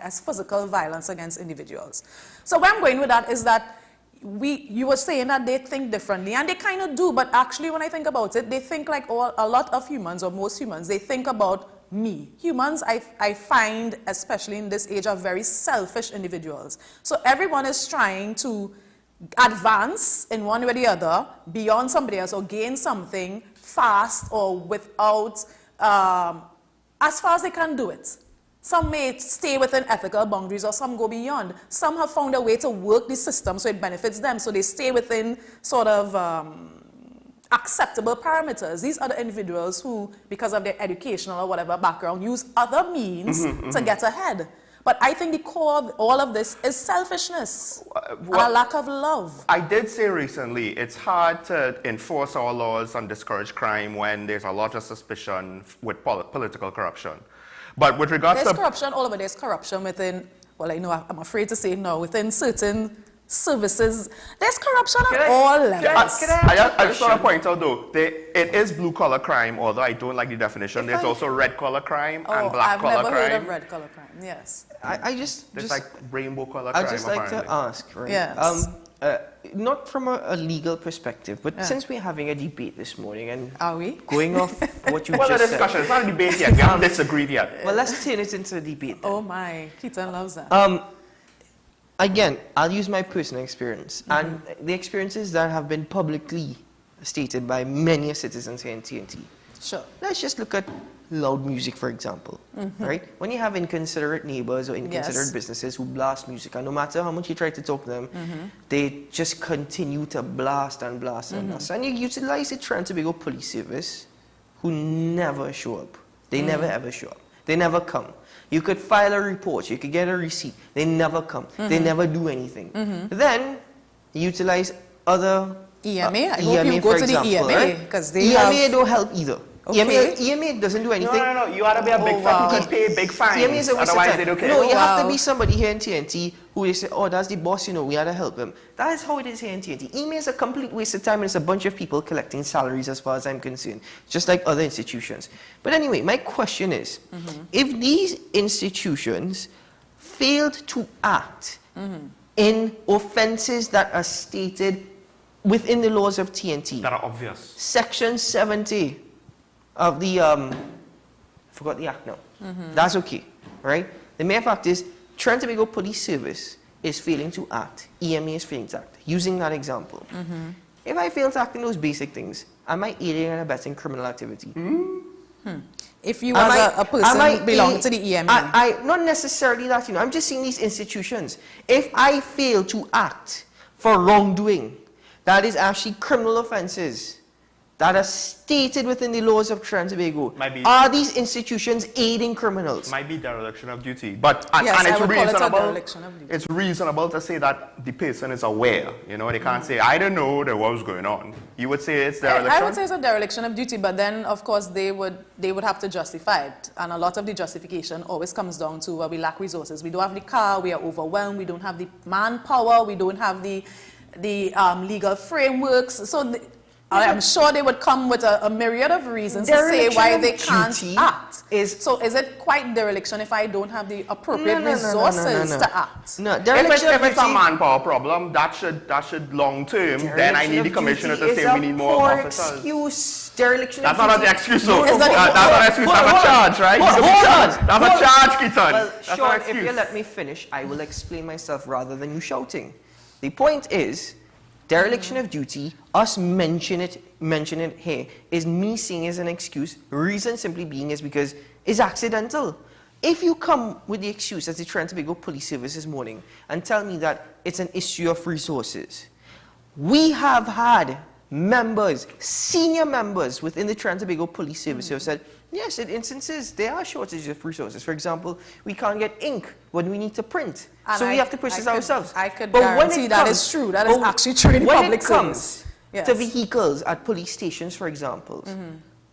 S5: as physical violence against individuals. So where I'm going with that is that you were saying that they think differently, and they kind of do, but actually when I think about it, they think like a lot of humans, or most humans, they think about me. Humans, I find, especially in this age, are very selfish individuals. So everyone is trying to advance in one way or the other beyond somebody else, or gain something fast or without, as far as they can do it. Some may stay within ethical boundaries, or some go beyond. Some have found a way to work the system so it benefits them, so they stay within sort of acceptable parameters. These are the individuals who, because of their educational or whatever background, use other means to get ahead. But I think the core of all of this is selfishness and a lack of love.
S1: I did say recently, it's hard to enforce our laws and discourage crime when there's a lot of suspicion with political corruption. But with regards
S5: to corruption all over, there's corruption within, well, I know I'm afraid to say no, within certain services. There's corruption at all levels.
S1: I just want to point out though, it is blue collar crime, although I don't like the definition. There's also red collar crime and black collar crime.
S5: I've never heard of red collar crime, yes.
S1: There's like rainbow color crime.
S2: I'd just like to ask, right?
S5: Yes.
S2: Not from a legal perspective, but since we're having a debate this morning and
S5: are we
S2: going off what you
S1: just said. Well, a discussion. It's not a debate yet. We haven't disagreed yet.
S2: Well, let's turn it into a debate then.
S5: Oh my, Keaton loves that.
S2: Again, I'll use my personal experience and the experiences that have been publicly stated by many citizens here in TNT.
S5: Sure.
S2: Let's just look at loud music, for example, right? When you have inconsiderate neighbors or inconsiderate businesses who blast music, and no matter how much you try to talk to them, they just continue to blast and blast and blast. And you utilize the Trinidad and Tobago Police Service, who never show up. They never ever show up. They never come. You could file a report, you could get a receipt. They never come. They never do anything. Then you utilize other
S5: EMA. I hope you go to the EMA because they
S2: EMA don't help either.
S5: Okay.
S2: EMA doesn't do anything.
S1: No. You ought to be a big fan who can pay big fines.
S2: EMA is a waste
S1: otherwise
S2: of time.
S1: they don't care.
S2: No, you have to be somebody here in TNT who they say, oh, that's the boss, you know, we ought to help him. That is how it is here in TNT. EMA is a complete waste of time, and it's a bunch of people collecting salaries as far as I'm concerned, just like other institutions. But anyway, my question is, if these institutions failed to act in offenses that are stated within the laws of TNT,
S1: that are obvious.
S2: Section 70 of the, I forgot the act now. That's okay, right? The mere fact is, Trinidad and Tobago Police Service is failing to act. EMA is failing to act. Using that example, if I fail to act in those basic things, am I aiding and abetting criminal activity?
S5: If you as a person belong to the EMA?
S2: Not necessarily that, you know. I'm just seeing these institutions. If I fail to act for wrongdoing, that is actually criminal offenses that are stated within the laws of Trinidad and Tobago. Are these institutions aiding criminals?
S1: Might be dereliction of duty, but and it's reasonable. It's reasonable to say that the person is aware. You know, they can't say I don't know what was going on. You would say it's dereliction.
S5: I would say it's a dereliction of duty, but then of course they would have to justify it, and a lot of the justification always comes down to we lack resources. We don't have the car. We are overwhelmed. We don't have the manpower. We don't have the legal frameworks. So. I'm sure they would come with a myriad of reasons to say why they can't act. So is it quite dereliction if I don't have the appropriate resources to act?
S2: No,
S1: if it's a manpower problem, that should long term, then I need the commissioner to say we need more officers.
S2: Excuse. Dereliction
S1: that's not an excuse, though.
S2: That's
S1: not an excuse. That's a charge, right? That's a charge, Keaton.
S2: Well, Sean, if you let me finish, I will explain myself rather than you shouting. The point is, dereliction of duty, us mention it here, is me seeing as an excuse. Reason simply being is because it's accidental. If you come with the excuse as the Trinidad and Tobago Police Service this morning and tell me that it's an issue of resources, we have had members, senior members within the Trinidad and Tobago Police Service who have said, yes, in instances, there are shortages of resources. For example, we can't get ink when we need to print.
S5: And
S2: so we have to push this ourselves.
S5: I could guarantee that is true. That is actually true in public service.
S2: When it comes to vehicles at police stations, for example,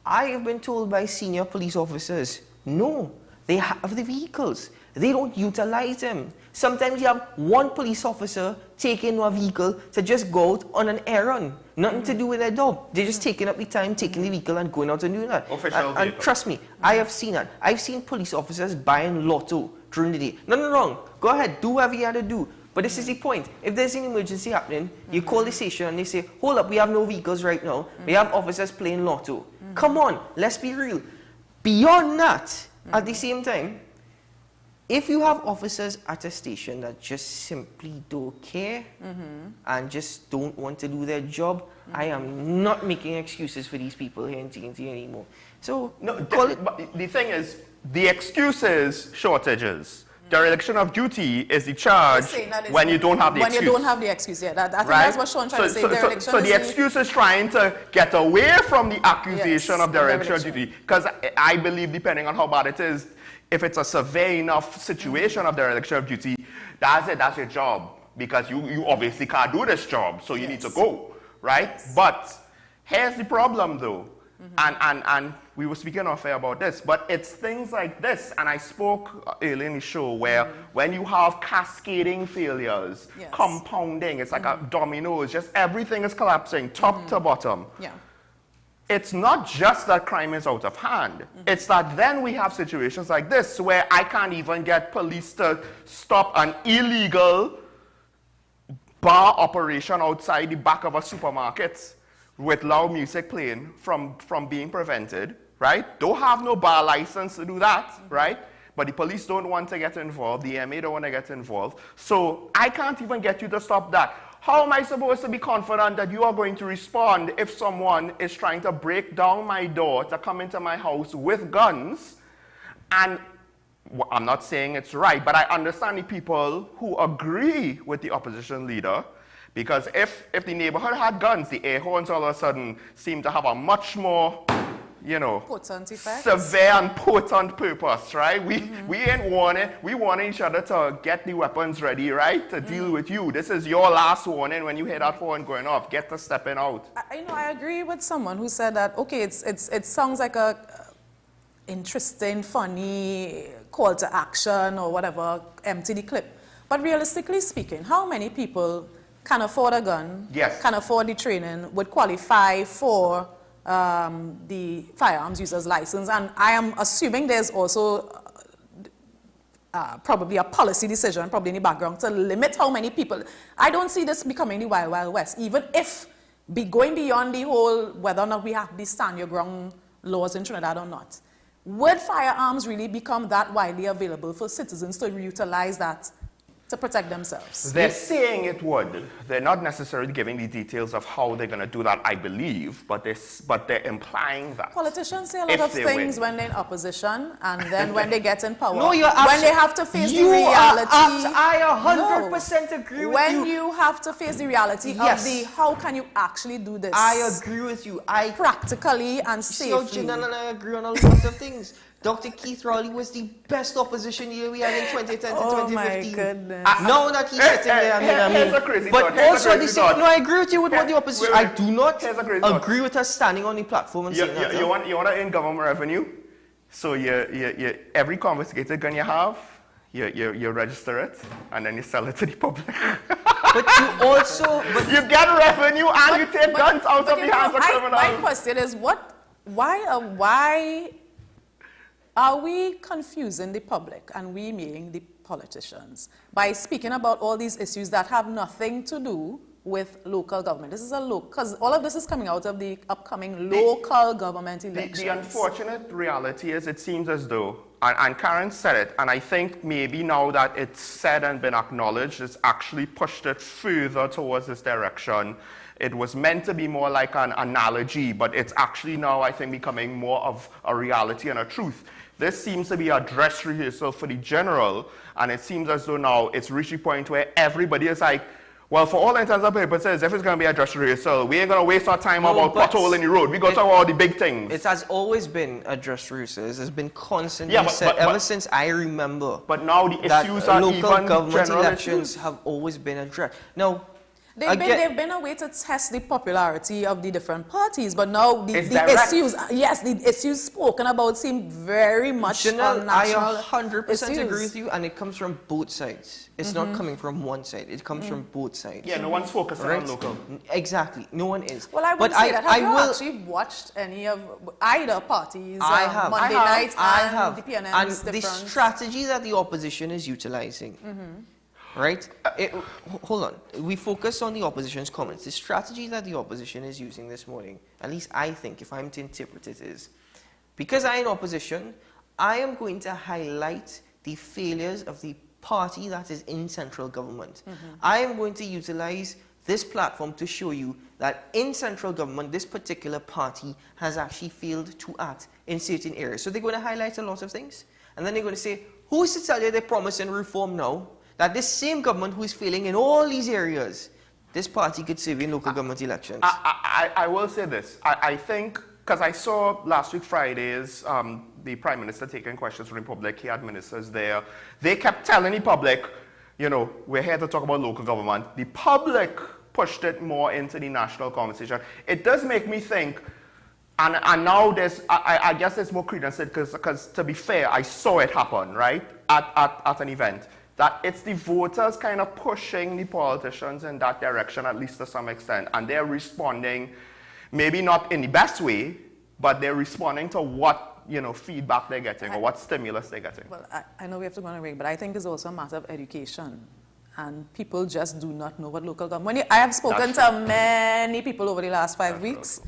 S2: I have been told by senior police officers, no, they have the vehicles. They don't utilize them. Sometimes you have one police officer taking a vehicle to just go out on an errand. Nothing to do with their job. They're just taking up the time, taking the vehicle and going out and doing that. And trust me, I have seen that. I've seen police officers buying lotto during the day. Nothing wrong. Go ahead, do whatever you have to do. But this is the point. If there's an emergency happening, you call the station and they say, hold up, we have no vehicles right now. We have officers playing lotto. Come on, let's be real. Beyond that, at the same time, if you have officers at a station that just simply don't care and just don't want to do their job, I am not making excuses for these people here in TNT anymore. So,
S1: but the thing is, the excuse is shortages. Dereliction of duty is the charge when you don't have the excuse.
S5: When you don't have the excuse, yeah. I think that's what Sean tried to say.
S1: So the excuse is trying to get away from the accusation of dereliction of duty. Because I believe, depending on how bad it is, if it's a severe enough situation of dereliction of duty, that's it, that's your job. Because you obviously can't do this job, so you need to go, right? But here's the problem, though. And we were speaking off air about this, but it's things like this, and I spoke earlier in the show where when you have cascading failures, compounding, it's like a dominoes, just everything is collapsing, top to bottom. It's not just that crime is out of hand. It's that then we have situations like this where I can't even get police to stop an illegal bar operation outside the back of a supermarket with loud music playing from being prevented, right? Don't have no bar license to do that, right? But the police don't want to get involved, the MA don't want to get involved. So I can't even get you to stop that. How am I supposed to be confident that you are going to respond if someone is trying to break down my door to come into my house with guns? And I'm not saying it's right, but I understand the people who agree with the opposition leader. Because if the neighborhood had guns, the air horns all of a sudden seem to have a much more,
S5: potent effect.
S1: Severe and potent purpose, right? We ain't warning, we warning each other to get the weapons ready, right? To deal with you. This is your last warning when you hear that horn going off. Get to stepping out.
S5: I agree with someone who said that, okay, it sounds like a interesting, funny call to action or whatever, empty the clip. But realistically speaking, how many people can afford a gun, can afford the training, would qualify for the firearms user's license? And I am assuming there's also probably a policy decision, probably in the background, to limit how many people. I don't see this becoming the Wild Wild West, even if going beyond the whole whether or not we have these stand your ground laws in Trinidad or not. Would firearms really become that widely available for citizens to utilize that to protect themselves?
S1: They're saying it would. They're not necessarily giving the details of how they're going to do that, I believe, but they're implying that.
S5: Politicians say a lot of things when they're in opposition, and then when they get in power,
S2: no,
S5: when they have to face the reality.
S2: I 100% agree with you.
S5: When you have to face the reality of how can you actually do this?
S2: I agree with you.
S5: Practically and safely.
S2: And I agree on a lot of things. Dr. Keith Rowley was the best opposition leader we had in 2010 to 2015.
S5: My goodness.
S2: Now that he's sitting there,
S1: here's a crazy
S2: but
S1: thought.
S2: also at the same time, no, I agree with you with what the opposition. I do not agree with us standing on the platform and saying that.
S1: You want to earn government revenue? So every confiscated gun you have, you register it and then you sell it to the public.
S2: But you also...
S1: you get revenue and you take guns out of the hands of criminals.
S5: My question is, why are we confusing the public, and we meaning the politicians, by speaking about all these issues that have nothing to do with local government? This is a local, because all of this is coming out of the upcoming local government elections.
S1: The unfortunate reality is it seems as though, and Karen said it, and I think maybe now that it's said and been acknowledged, it's actually pushed it further towards this direction. It was meant to be more like an analogy, but it's actually now, I think, becoming more of a reality and a truth. This seems to be a dress rehearsal for the general, and it seems as though now it's reached a point where everybody is like, well, for all intents and purposes, if it's going to be a dress rehearsal, we ain't going to waste our time about pothole in the road. We got to talk about the big things.
S2: It has always been a dress rehearsal. It has been constantly said ever since I remember.
S1: But now the issues are even
S2: local government
S1: general
S2: elections
S1: issues.
S2: have always been addressed. Now,
S5: They've been a way to test the popularity of the different parties, but now the issues spoken about seem very much
S2: Janelle,
S5: national
S2: I 100%
S5: issues.
S2: agree with you, and it comes from both sides. It's not coming from one side. It comes from both sides.
S1: Yeah, no one's focusing on local.
S2: Exactly, no one is.
S5: Well, I would say that. Have you actually watched any of either parties?
S2: I have.
S5: Monday night
S2: I
S5: the PNM's
S2: And
S5: different...
S2: the strategy that the opposition is utilizing, right? Hold on. We focus on the opposition's comments. The strategy that the opposition is using this morning, at least I think, if I'm to interpret it, is because I'm in opposition, I am going to highlight the failures of the party that is in central government. I am going to utilize this platform to show you that in central government, this particular party has actually failed to act in certain areas. So they're going to highlight a lot of things, and then they're going to say, who's to tell you they're promising reform now? That this same government who is failing in all these areas, this party could serve in local government elections.
S1: I will say this. I think, because I saw last week Friday's the Prime Minister taking questions from the public. He had ministers there. They kept telling the public, you know, we're here to talk about local government. The public pushed it more into the national conversation. It does make me think, and now there's, I guess there's more credence because to be fair, I saw it happen, right, at an event. That it's the voters kind of pushing the politicians in that direction, at least to some extent, and they're responding, maybe not in the best way, but they're responding to what, you know, feedback they're getting or what stimulus they're getting.
S5: Well, I know we have to go on a break, but I think it's also a matter of education. And people just do not know what local government... I have spoken to many people over the last 5 weeks,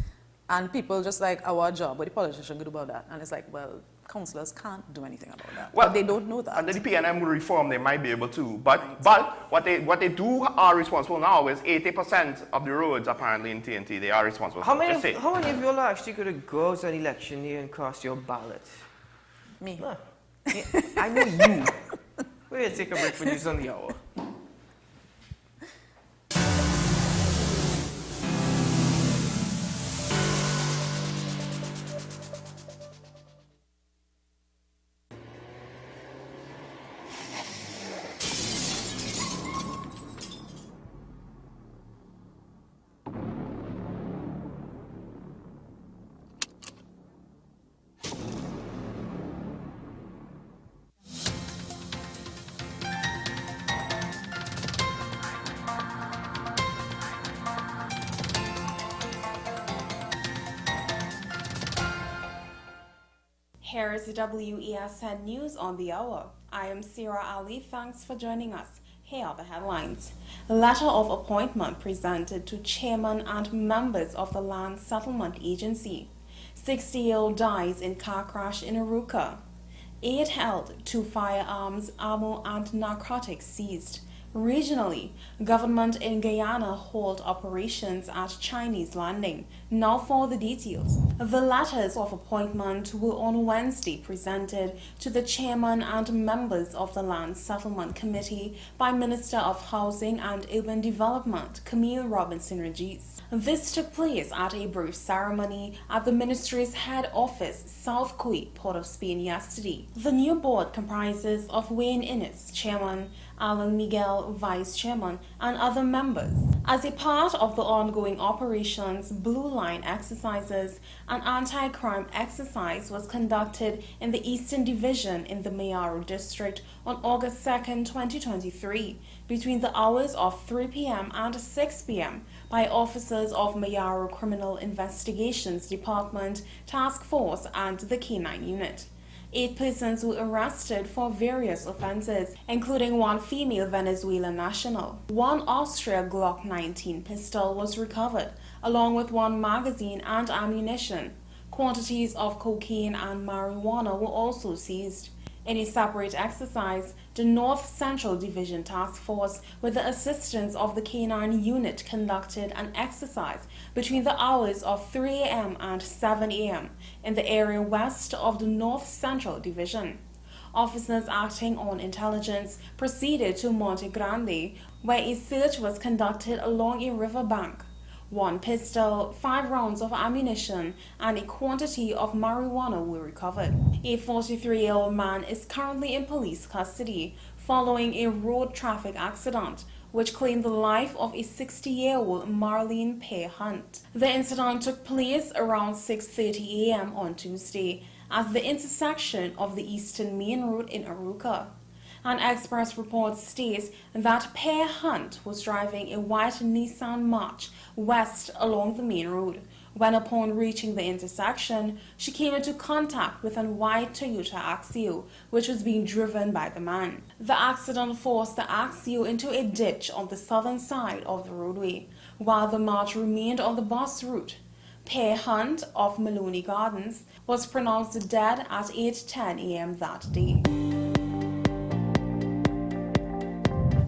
S5: and people just like, our job, what the politician could do about that? And it's like, well, councillors can't do anything about that. Well, but they don't know that.
S1: Under the PNM reform, they might be able to. But what they do are responsible now is 80% of the roads apparently in TNT, they are responsible
S2: How
S1: for.
S2: many of you all are actually going to go to an election day and cast your ballot?
S5: Me.
S2: Huh. Yeah, I know you. We're going to take a break for news on the hour.
S19: Here is the WESN News on the Hour. I am Sira Ali. Thanks for joining us. Here are the headlines. Letter of appointment presented to chairman and members of the Land Settlement Agency. 60-year-old dies in car crash in Aruca. Aid held, 2 firearms, ammo and narcotics seized. Regionally, government in Guyana hold operations at Chinese landing. Now for the details. The letters of appointment were on Wednesday presented to the chairman and members of the Land Settlement Committee by Minister of Housing and Urban Development, Camille Robinson-Regis. This took place at a brief ceremony at the ministry's head office, South Quay, Port of Spain, yesterday. The new board comprises of Wayne Innes, chairman, Alan Miguel, vice chairman, and other members. As a part of the ongoing operations Blue Line exercises, an anti-crime exercise was conducted in the Eastern Division in the Mayaru district on August 2nd, 2023, between the hours of 3 p.m. and 6 p.m. by officers of Mayaru Criminal Investigations Department, Task Force and the K9 Unit. 8 persons were arrested for various offenses, including 1 female Venezuelan national. 1 Austria Glock 19 pistol was recovered, along with 1 magazine and ammunition. Quantities of cocaine and marijuana were also seized. In a separate exercise, the North Central Division Task Force, with the assistance of the K9 Unit, conducted an exercise between the hours of 3 a.m. and 7 a.m. in the area west of the North Central Division. Officers acting on intelligence proceeded to Monte Grande, where a search was conducted along a riverbank. 1 pistol, 5 rounds of ammunition, and a quantity of marijuana were recovered. A 43-year-old man is currently in police custody following a road traffic accident which claimed the life of a 60-year-old Marlene Pear Hunt. The incident took place around 6:30 a.m. on Tuesday at the intersection of the Eastern Main Road in Arouca. An Express report states that Pear Hunt was driving a white Nissan March west along the main road, when upon reaching the intersection, she came into contact with a white Toyota Axio, which was being driven by the man. The accident forced the Axio into a ditch on the southern side of the roadway, while the March remained on the bus route. Pear Hunt of Maloney Gardens was pronounced dead at 8:10 a.m. that day.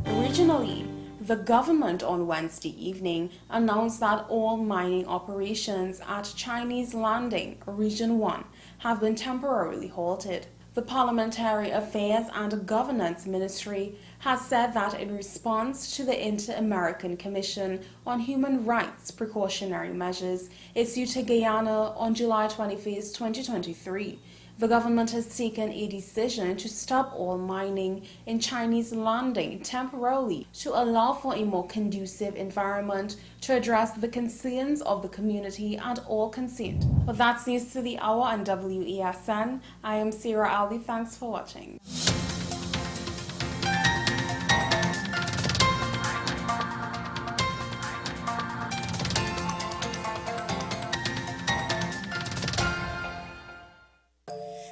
S19: Originally, the government on Wednesday evening announced that all mining operations at Chinese Landing, Region 1, have been temporarily halted. The Parliamentary Affairs and Governance Ministry has said that in response to the Inter-American Commission on Human Rights precautionary measures issued to Guyana on July 21, 2023, the government has taken a decision to stop all mining in Chinese Landing temporarily to allow for a more conducive environment to address the concerns of the community and all concerned. But that's news to the hour on WESN. I am Sarah Ali. Thanks for watching.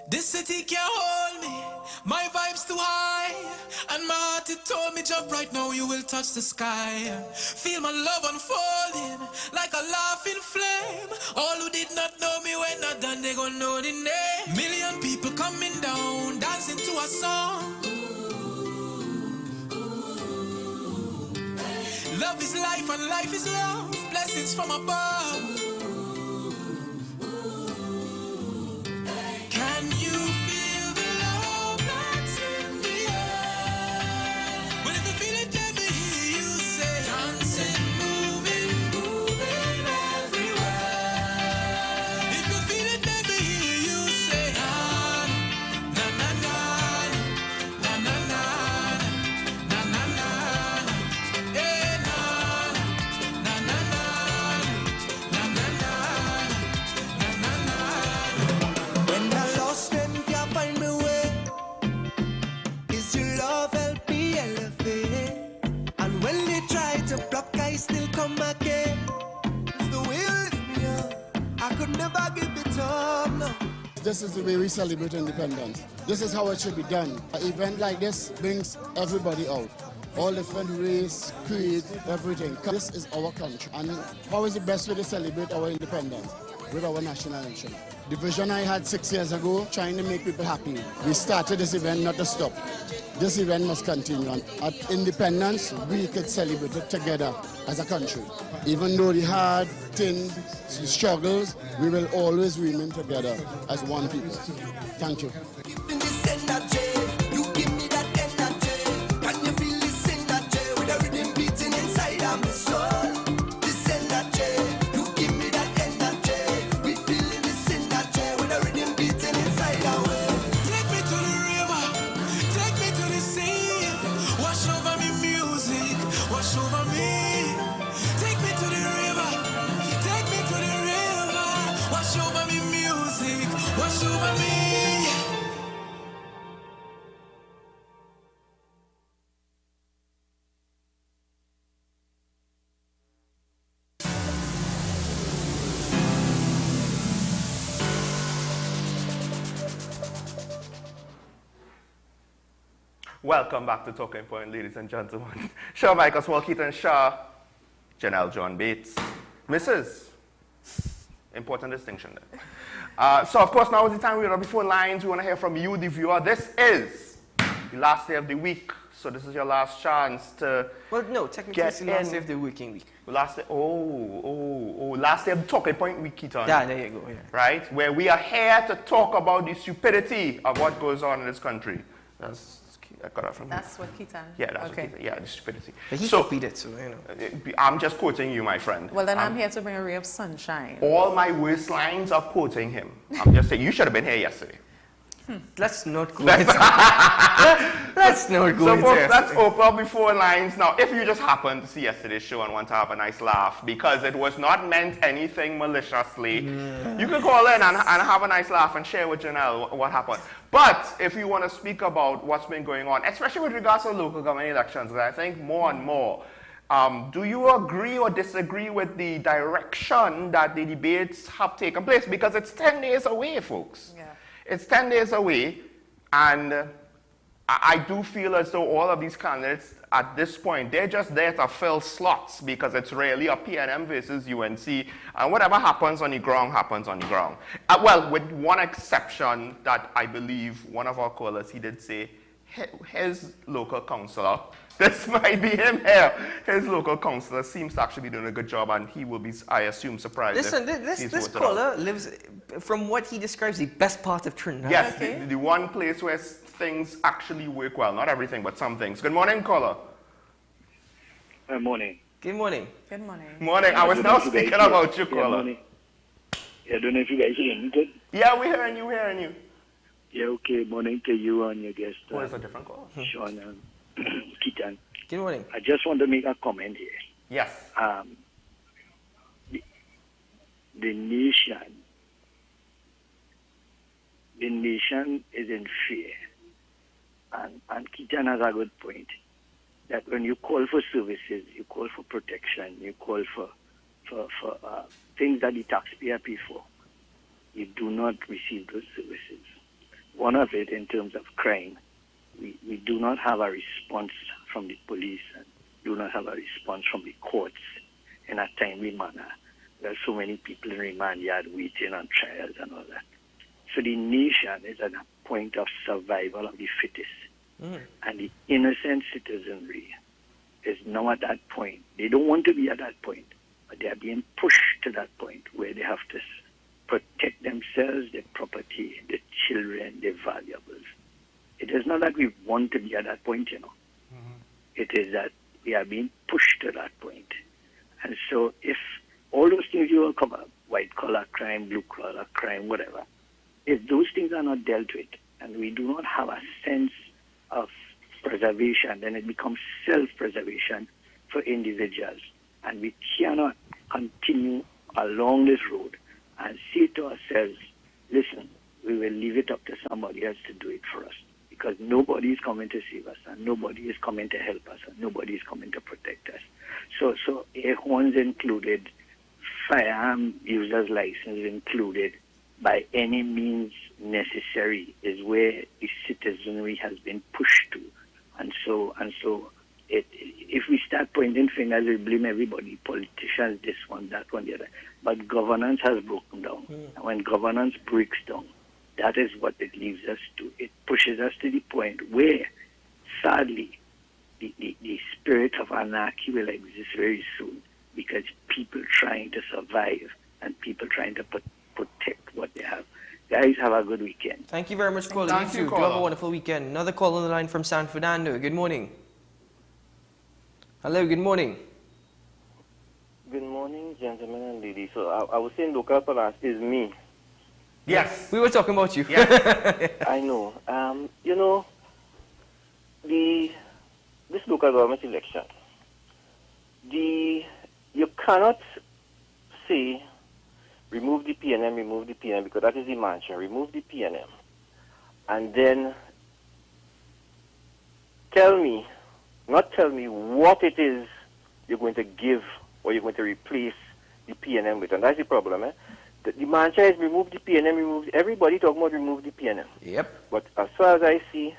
S20: This city can't hold me, my vibe's too high, and my heart it told me jump right now, you will touch the sky. Feel my love unfolding like a laughing flame. All who did not know me when not done, they gon' know the name. Million people coming down, dancing to a song. Love is life and life is love, blessings from above. Can you feel the love that's in the air? Well, if you feel it, let me hear you say, dancing, moving, moving everywhere. If you feel it, let me hear you say, na na na na na na na na na na, eh na na na na na na na na na. When I lost them, can't find my way. Is your love help me elevate? And when they try to block, I still come again. It's the way you lift me up. I could never give it up, no.
S21: This is the way we celebrate independence. This is how it should be done. An event like this brings everybody out. All different race, creed, everything. This is our country. And how is the best way to celebrate our independence? With our national anthem. The vision I had 6 years ago, trying to make people happy. We started this event not to stop. This event must continue. And at independence, we could celebrate it together as a country. Even though the hard things, the struggles, we will always remain together as one people. Thank you.
S1: Welcome back to Talking Point, ladies and gentlemen. Shaw Michael Small, Keaton Shaw, Janelle John Bates, Mrs. Important distinction there. So, of course, now is the time we're on the phone lines. We want to hear from you, the viewer. This is the last day of the week, so this is your last chance to.
S2: Well, no, technically it's the last day of the working week.
S1: Last day, last day of the Talking Point week, Keaton.
S2: Yeah, there you go. Yeah.
S1: Right, where we are here to talk about the stupidity of what goes on in this country. I got that from
S5: That's what Keaton.
S1: Yeah, that's
S5: okay.
S1: what Keaton, yeah, the stupidity.
S2: But he copied it, so you know.
S1: I'm just quoting you, my friend.
S5: Well, then I'm here to bring a ray of sunshine.
S1: All my worst lines are quoting him. I'm just saying, you should have been here yesterday.
S2: Let's not go into Let's not go
S1: So,
S2: into
S1: folks, let's open up the phone lines. Now, if you just happened to see yesterday's show and want to have a nice laugh, because it was not meant anything maliciously, you can call in and have a nice laugh and share with Janelle what happened. But if you want to speak about what's been going on, especially with regards to local government elections, I think more and more, do you agree or disagree with the direction that the debates have taken place? Because it's 10 days away, folks.
S5: Yeah.
S1: It's 10 days away, and I do feel as though all of these candidates at this point, they're just there to fill slots because it's really a PNM versus UNC, and whatever happens on the ground happens on the ground. Well, with one exception that I believe one of our callers, he did say his local councillor, this might be him here, his local councillor seems to actually be doing a good job, and he will be, I assume, surprised.
S2: Listen, this caller lives, from what he describes, the best part of Trinidad.
S1: Yes,
S5: okay.
S1: the one place where things actually work well. Not everything, but some things. Good morning, caller.
S3: Good morning.
S2: Good morning.
S5: Good morning.
S1: Morning. I was now speaking about you, caller.
S3: Yeah, I don't know if you guys hear me good.
S1: Yeah, we're hearing you,
S3: Yeah, okay. Morning to you and your guest.
S1: Oh, it's a different caller.
S3: Sean and Keaton.
S2: Good morning.
S3: I just want to make a comment here.
S1: Yes.
S3: The nation is in fear. And Keaton has a good point. That when you call for services, you call for protection, you call for things that the taxpayer pay for, you do not receive those services. One of it, in terms of crime, we do not have a response from the police and do not have a response from the courts in a timely manner. There are so many people in remand yard waiting on trials and all that. So the nation is at a point of survival of the fittest. And the innocent citizenry is now at that point. They don't want to be at that point, but they are being pushed to that point where they have to protect themselves, their property, their children, their valuables. It is not that we want to be at that point, you know. It is that we are being pushed to that point. And so if all those things you will cover, white-collar crime, blue-collar crime, whatever, if those things are not dealt with and we do not have a sense of preservation, then it becomes self-preservation for individuals. And we cannot continue along this road and say to ourselves, listen, we will leave it up to somebody else to do it for us. Because nobody is coming to save us, and nobody is coming to help us, and nobody is coming to protect us. So air horns included, firearm users license included, by any means necessary is where the citizenry has been pushed to. And so if we start pointing fingers, we blame everybody, politicians, this one, that one, the other. But governance has broken down. And when governance breaks down, that is what it leaves us to. It pushes us to the point where, sadly, the spirit of anarchy will exist very soon because people trying to survive and people trying to protect what they have. Guys, have a good weekend.
S2: Thank you very much, caller. You too. Do have a wonderful weekend. Another call on the line from San Fernando. Good morning. Hello, good morning.
S22: Good morning, gentlemen and ladies. So I was saying local finance is me.
S1: Yes.
S2: We were talking about you.
S1: Yes.
S22: I know. You know, this local government election, you cannot say remove the PNM, because that is the mantra. Remove the PNM. And then not tell me what it is you're going to give or you're going to replace the PNM with. And that's the problem. The mantra is remove the PNM, everybody talking about remove the PNM.
S2: Yep.
S22: But as far as I see,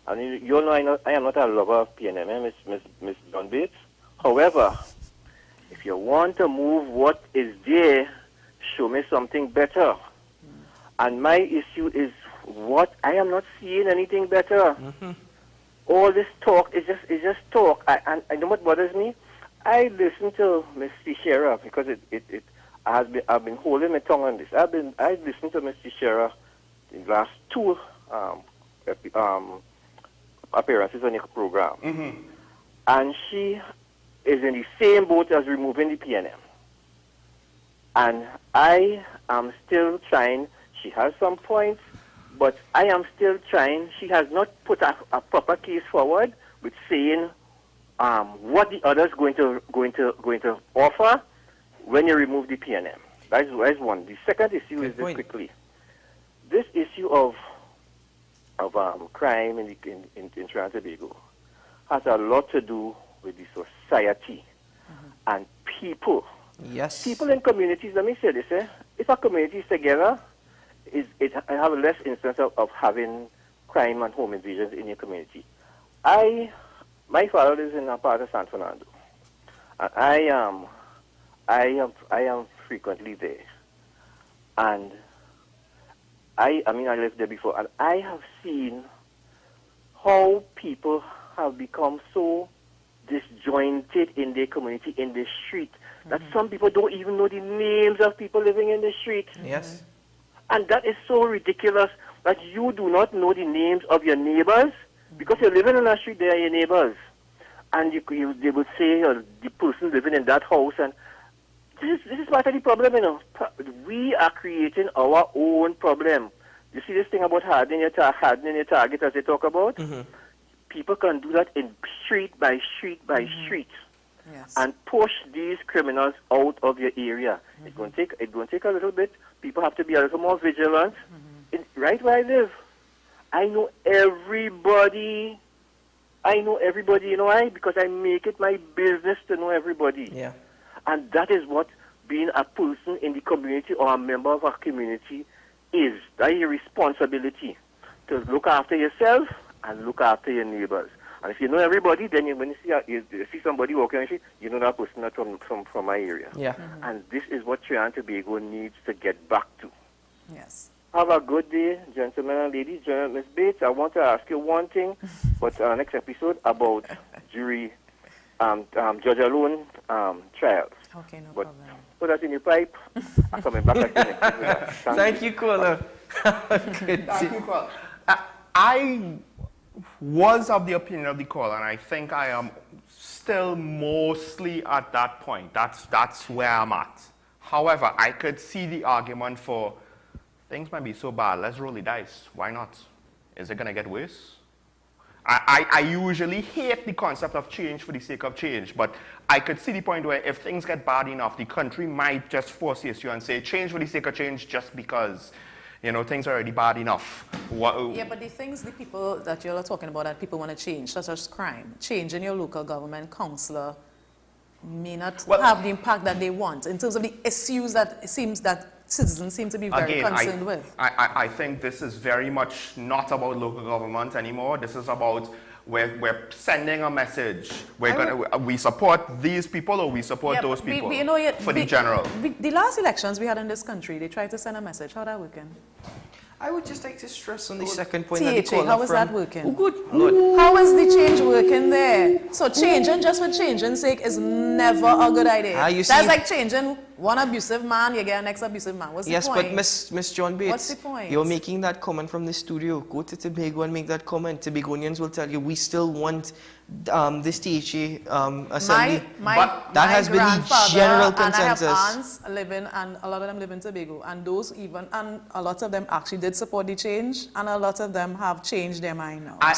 S22: And you all know I am not a lover of PNM, Miss John Bates. However, if you want to move what is there, show me something better. And my issue is what I am not seeing anything better. All this talk is just talk. And I know what bothers me. I listen to Miss Teixeira because I've been holding my tongue on this. I listened to Miss Teixeira in the last two appearances on your program, and she is in the same boat as removing the PNM. And I am still trying. She has some points, but I am still trying. She has not put a proper case forward with saying what the others going to offer when you remove the PNM. That is one. The second issue is this quickly. This issue of crime in Trinidad and Tobago has a lot to do with the society and people.
S2: Yes.
S22: People in communities, let me say this, if a community is together, it have less instance of having crime and home invasions in your community. My father lives in a part of San Fernando, and I am frequently there, and I lived there before, and I have seen how people have become so disjointed in their community, in the street, that some people don't even know the names of people living in the street.
S2: Yes.
S22: And that is so ridiculous that you do not know the names of your neighbors because you're living in a street, they are your neighbors. And they would say the person living in that house, and this is part of the problem, you know. We are creating our own problem. You see this thing about hardening your target as they talk about? People can do that in street by street by street, and push these criminals out of your area. It's going to take a little bit. People have to be a little more vigilant. Right where I live, I know everybody. You know why? Because I make it my business to know everybody.
S2: Yeah.
S22: And that is what being a person in the community or a member of a community is. That is your responsibility, to look after yourself and look after your neighbors. And if you know everybody, then when you see somebody walking on the street, you know that person is from my area.
S2: Yeah.
S22: And this is what Trinidad and Tobago needs to get back to.
S5: Yes.
S22: Have a good day, gentlemen and ladies. Ms. Bates, I want to ask you one thing, but next episode about jury, judge alone trials.
S5: Okay, no
S22: but
S5: problem.
S22: Put that in your pipe. I'm coming back at you next week.
S2: Thank you, caller. Good.
S1: Thank you, caller. I was of the opinion of the caller, and I think I am still mostly at that point. That's where I'm at. However, I could see the argument for things might be so bad, let's roll the dice. Why not? Is it going to get worse? I usually hate the concept of change for the sake of change, but I could see the point where if things get bad enough, the country might just force the issue and say change for the sake of change just because, things are already bad enough.
S5: Yeah, but the things, the people that you're talking about that people want to change, such as crime, change in your local government councillor may not have the impact that they want in terms of the issues that it seems that citizens seem to be very concerned with.
S1: I think this is very much not about local government anymore. This is about we're sending a message. We support these people or we support those people for the general.
S5: The last elections we had in this country, they tried to send a message. How that working?
S2: I would just like to stress on the second point
S5: how is that working?
S2: Oh, good.
S5: How is the change working there? So changing just for changing's sake is never a good idea. That's like changing one abusive man, you get an next abusive man. What's the point?
S2: Yes, but Miss John Bates,
S5: what's the point?
S2: You're making that comment from the studio. Go to Tobago and make that comment. Tobagonians will tell you we still want this THA assembly. That has been the general consensus.
S5: And I have aunts living, and a lot of them live in Tobago, and a lot of them actually did support the change, and a lot of them have changed their mind now.
S1: I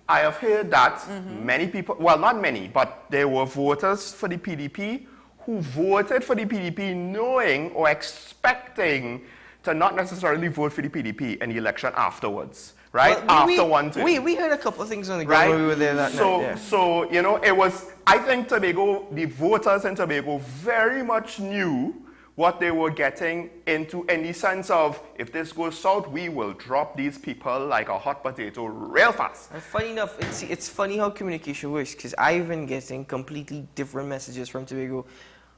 S1: have heard that many people, well, not many, but there were voters for the PDP who voted for the PDP knowing or expecting to not necessarily vote for the PDP in the election afterwards. Right?
S2: We heard a couple of things on the ground when we were there that night. Yeah.
S1: So, it was, I think the voters in Tobago very much knew what they were getting into in the sense of, if this goes south, we will drop these people like a hot potato real fast.
S2: And funny enough, it's funny how communication works, because I've been getting completely different messages from Tobago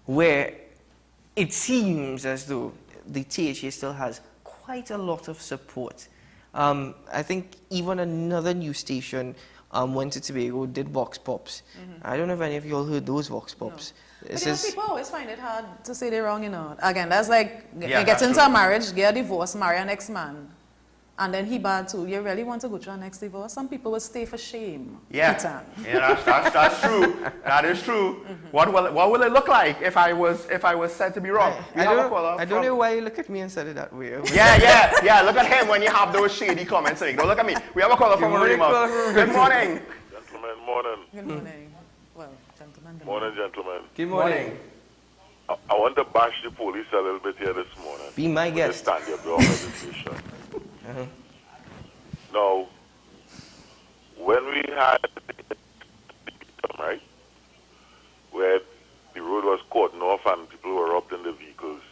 S2: where it seems as though the THA still has quite a lot of support. I think even another news station went to Tobago, did Vox Pops. I don't know if any of you all heard those Vox Pops.
S5: No. But people always find it hard to say they're wrong, Again, that's like, get into a marriage, get a divorce, marry an ex-man, and then he bad too. You really want to go through an next divorce? Some people will stay for shame.
S1: Yeah, that's true. That is true. What will it look like if I was said to be wrong?
S2: I don't know why you look at me and said it that way.
S1: Yeah. Look at him when you have those shady comments. Don't look at me. We have a caller from Marima. Good morning.
S6: Gentlemen, morning.
S5: Good morning. Well, gentlemen.
S6: Morning, gentlemen.
S2: Good morning.
S6: I want to bash the police a little bit here this morning.
S2: Be my guest.
S6: Stand your ground legislation. Now, when we had, right, where the road was cordoned off and people were robbed in the vehicles,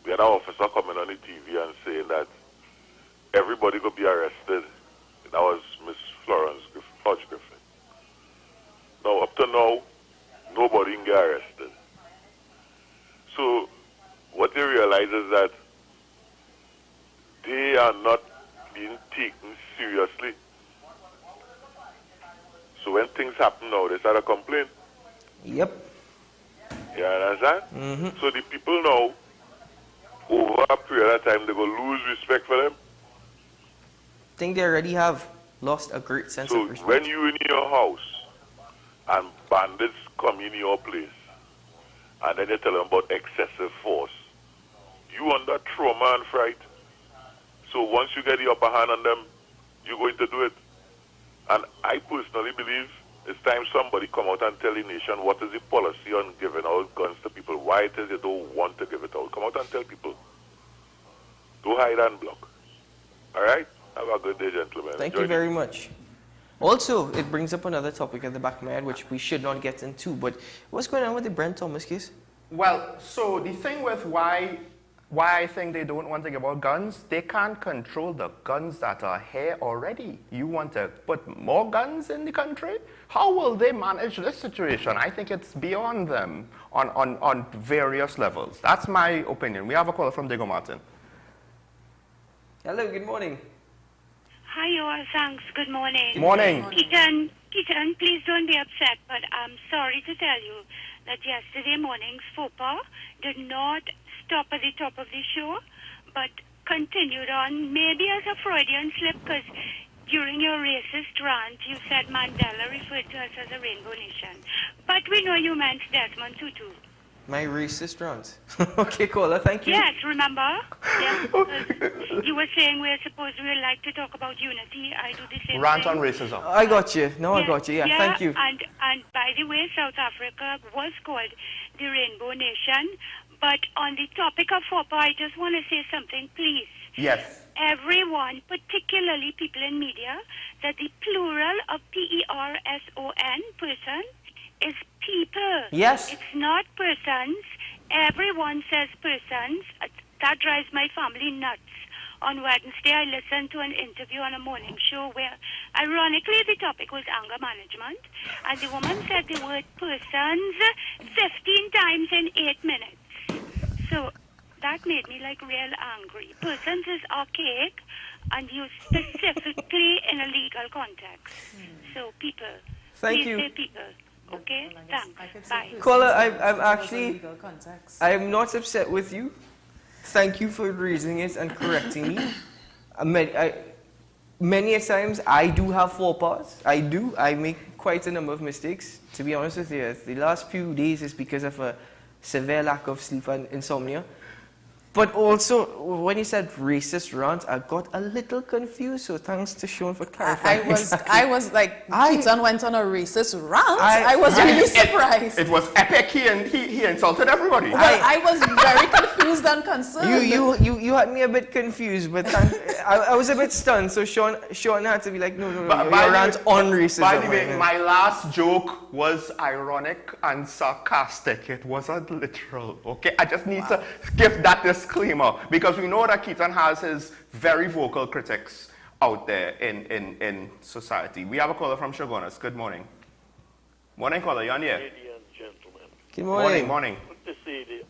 S6: we had an officer coming on the TV and saying that everybody could be arrested. That was Miss Hodge Griffin. Now, up to now, nobody can get arrested. So, what they realize is that they are not being taken seriously. So when things happen now, they start to complain.
S2: Yep.
S6: You understand? So the people now, over a period of time, they will lose respect for them.
S2: I think they already have lost a great sense of respect.
S6: So when you in your house and bandits come in your place, and then you tell them about excessive force, you under trauma and fright. So once you get the upper hand on them, you're going to do it. And I personally believe it's time somebody come out and tell the nation what is the policy on giving out guns to people, why it is they don't want to give it out. Come out and tell people. Don't hide and block. All right? Have a good day, gentlemen.
S2: Thank you very much. Also, it brings up another topic at the back of my head, which we should not get into, but what's going on with the Brent Thomas case?
S1: Well, so the thing with why I think they don't want to give out guns, they can't control the guns that are here already. You want to put more guns in the country? How will they manage this situation? I think it's beyond them on various levels. That's my opinion. We have a caller from Diego Martin.
S2: Hello, good morning.
S7: Hi, all. Thanks. Good morning.
S1: Morning.
S7: Keaton, please don't be upset, but I'm sorry to tell you that yesterday morning's faux pas did not stop at the top of the show, but continued on, maybe as a Freudian slip, because during your racist rant, you said Mandela referred to us as a rainbow nation. But we know you meant Desmond Tutu.
S2: My racist rant. Okay, caller, thank you.
S7: Yes, remember? Yes, you were saying we would like to talk about unity. I do the same
S1: Rant
S7: thing.
S1: on racism.
S2: I got you. No, I got you. Yeah, thank you.
S7: And by the way, South Africa was called the Rainbow Nation. But on the topic of FOPA, I just want to say something, please.
S1: Yes.
S7: Everyone, particularly people in media, that the plural of P-E-R-S-O-N, person, is people.
S2: Yes.
S7: It's not persons. Everyone says persons. That drives my family nuts. On Wednesday, I listened to an interview on a morning show where, ironically, the topic was anger management. And the woman said the word persons 15 times in 8 minutes. So that made me like real angry. Persons is archaic and used specifically in a legal context. So people.
S2: Thank
S7: Please
S2: you.
S7: say people. Okay? Thanks. Bye.
S2: Caller, I'm actually, I'm not upset with you. Thank you for raising it and correcting me. Many a times I do have faux pas. I do. I make quite a number of mistakes. To be honest with you, the last few days is because of a severe lack of sleep and insomnia. But also, when you said racist rant, I got a little confused, so thanks to Sean for clarifying.
S5: I was like, Keaton went on a racist rant. I was really surprised.
S1: It was epic. He insulted everybody.
S5: Well, I was very confused done concerned.
S2: You had me a bit confused, but I was a bit stunned. So Sean had to be like, no, your rant on racism.
S1: By the way, my last joke was ironic and sarcastic. It wasn't literal, okay? I just need to give that disclaimer because we know that Keaton has his very vocal critics out there in society. We have a caller from Shogunas. Good morning. Morning, caller. You're on here.
S4: Ladies and gentlemen.
S2: Good morning.
S1: Morning.
S4: Good to see the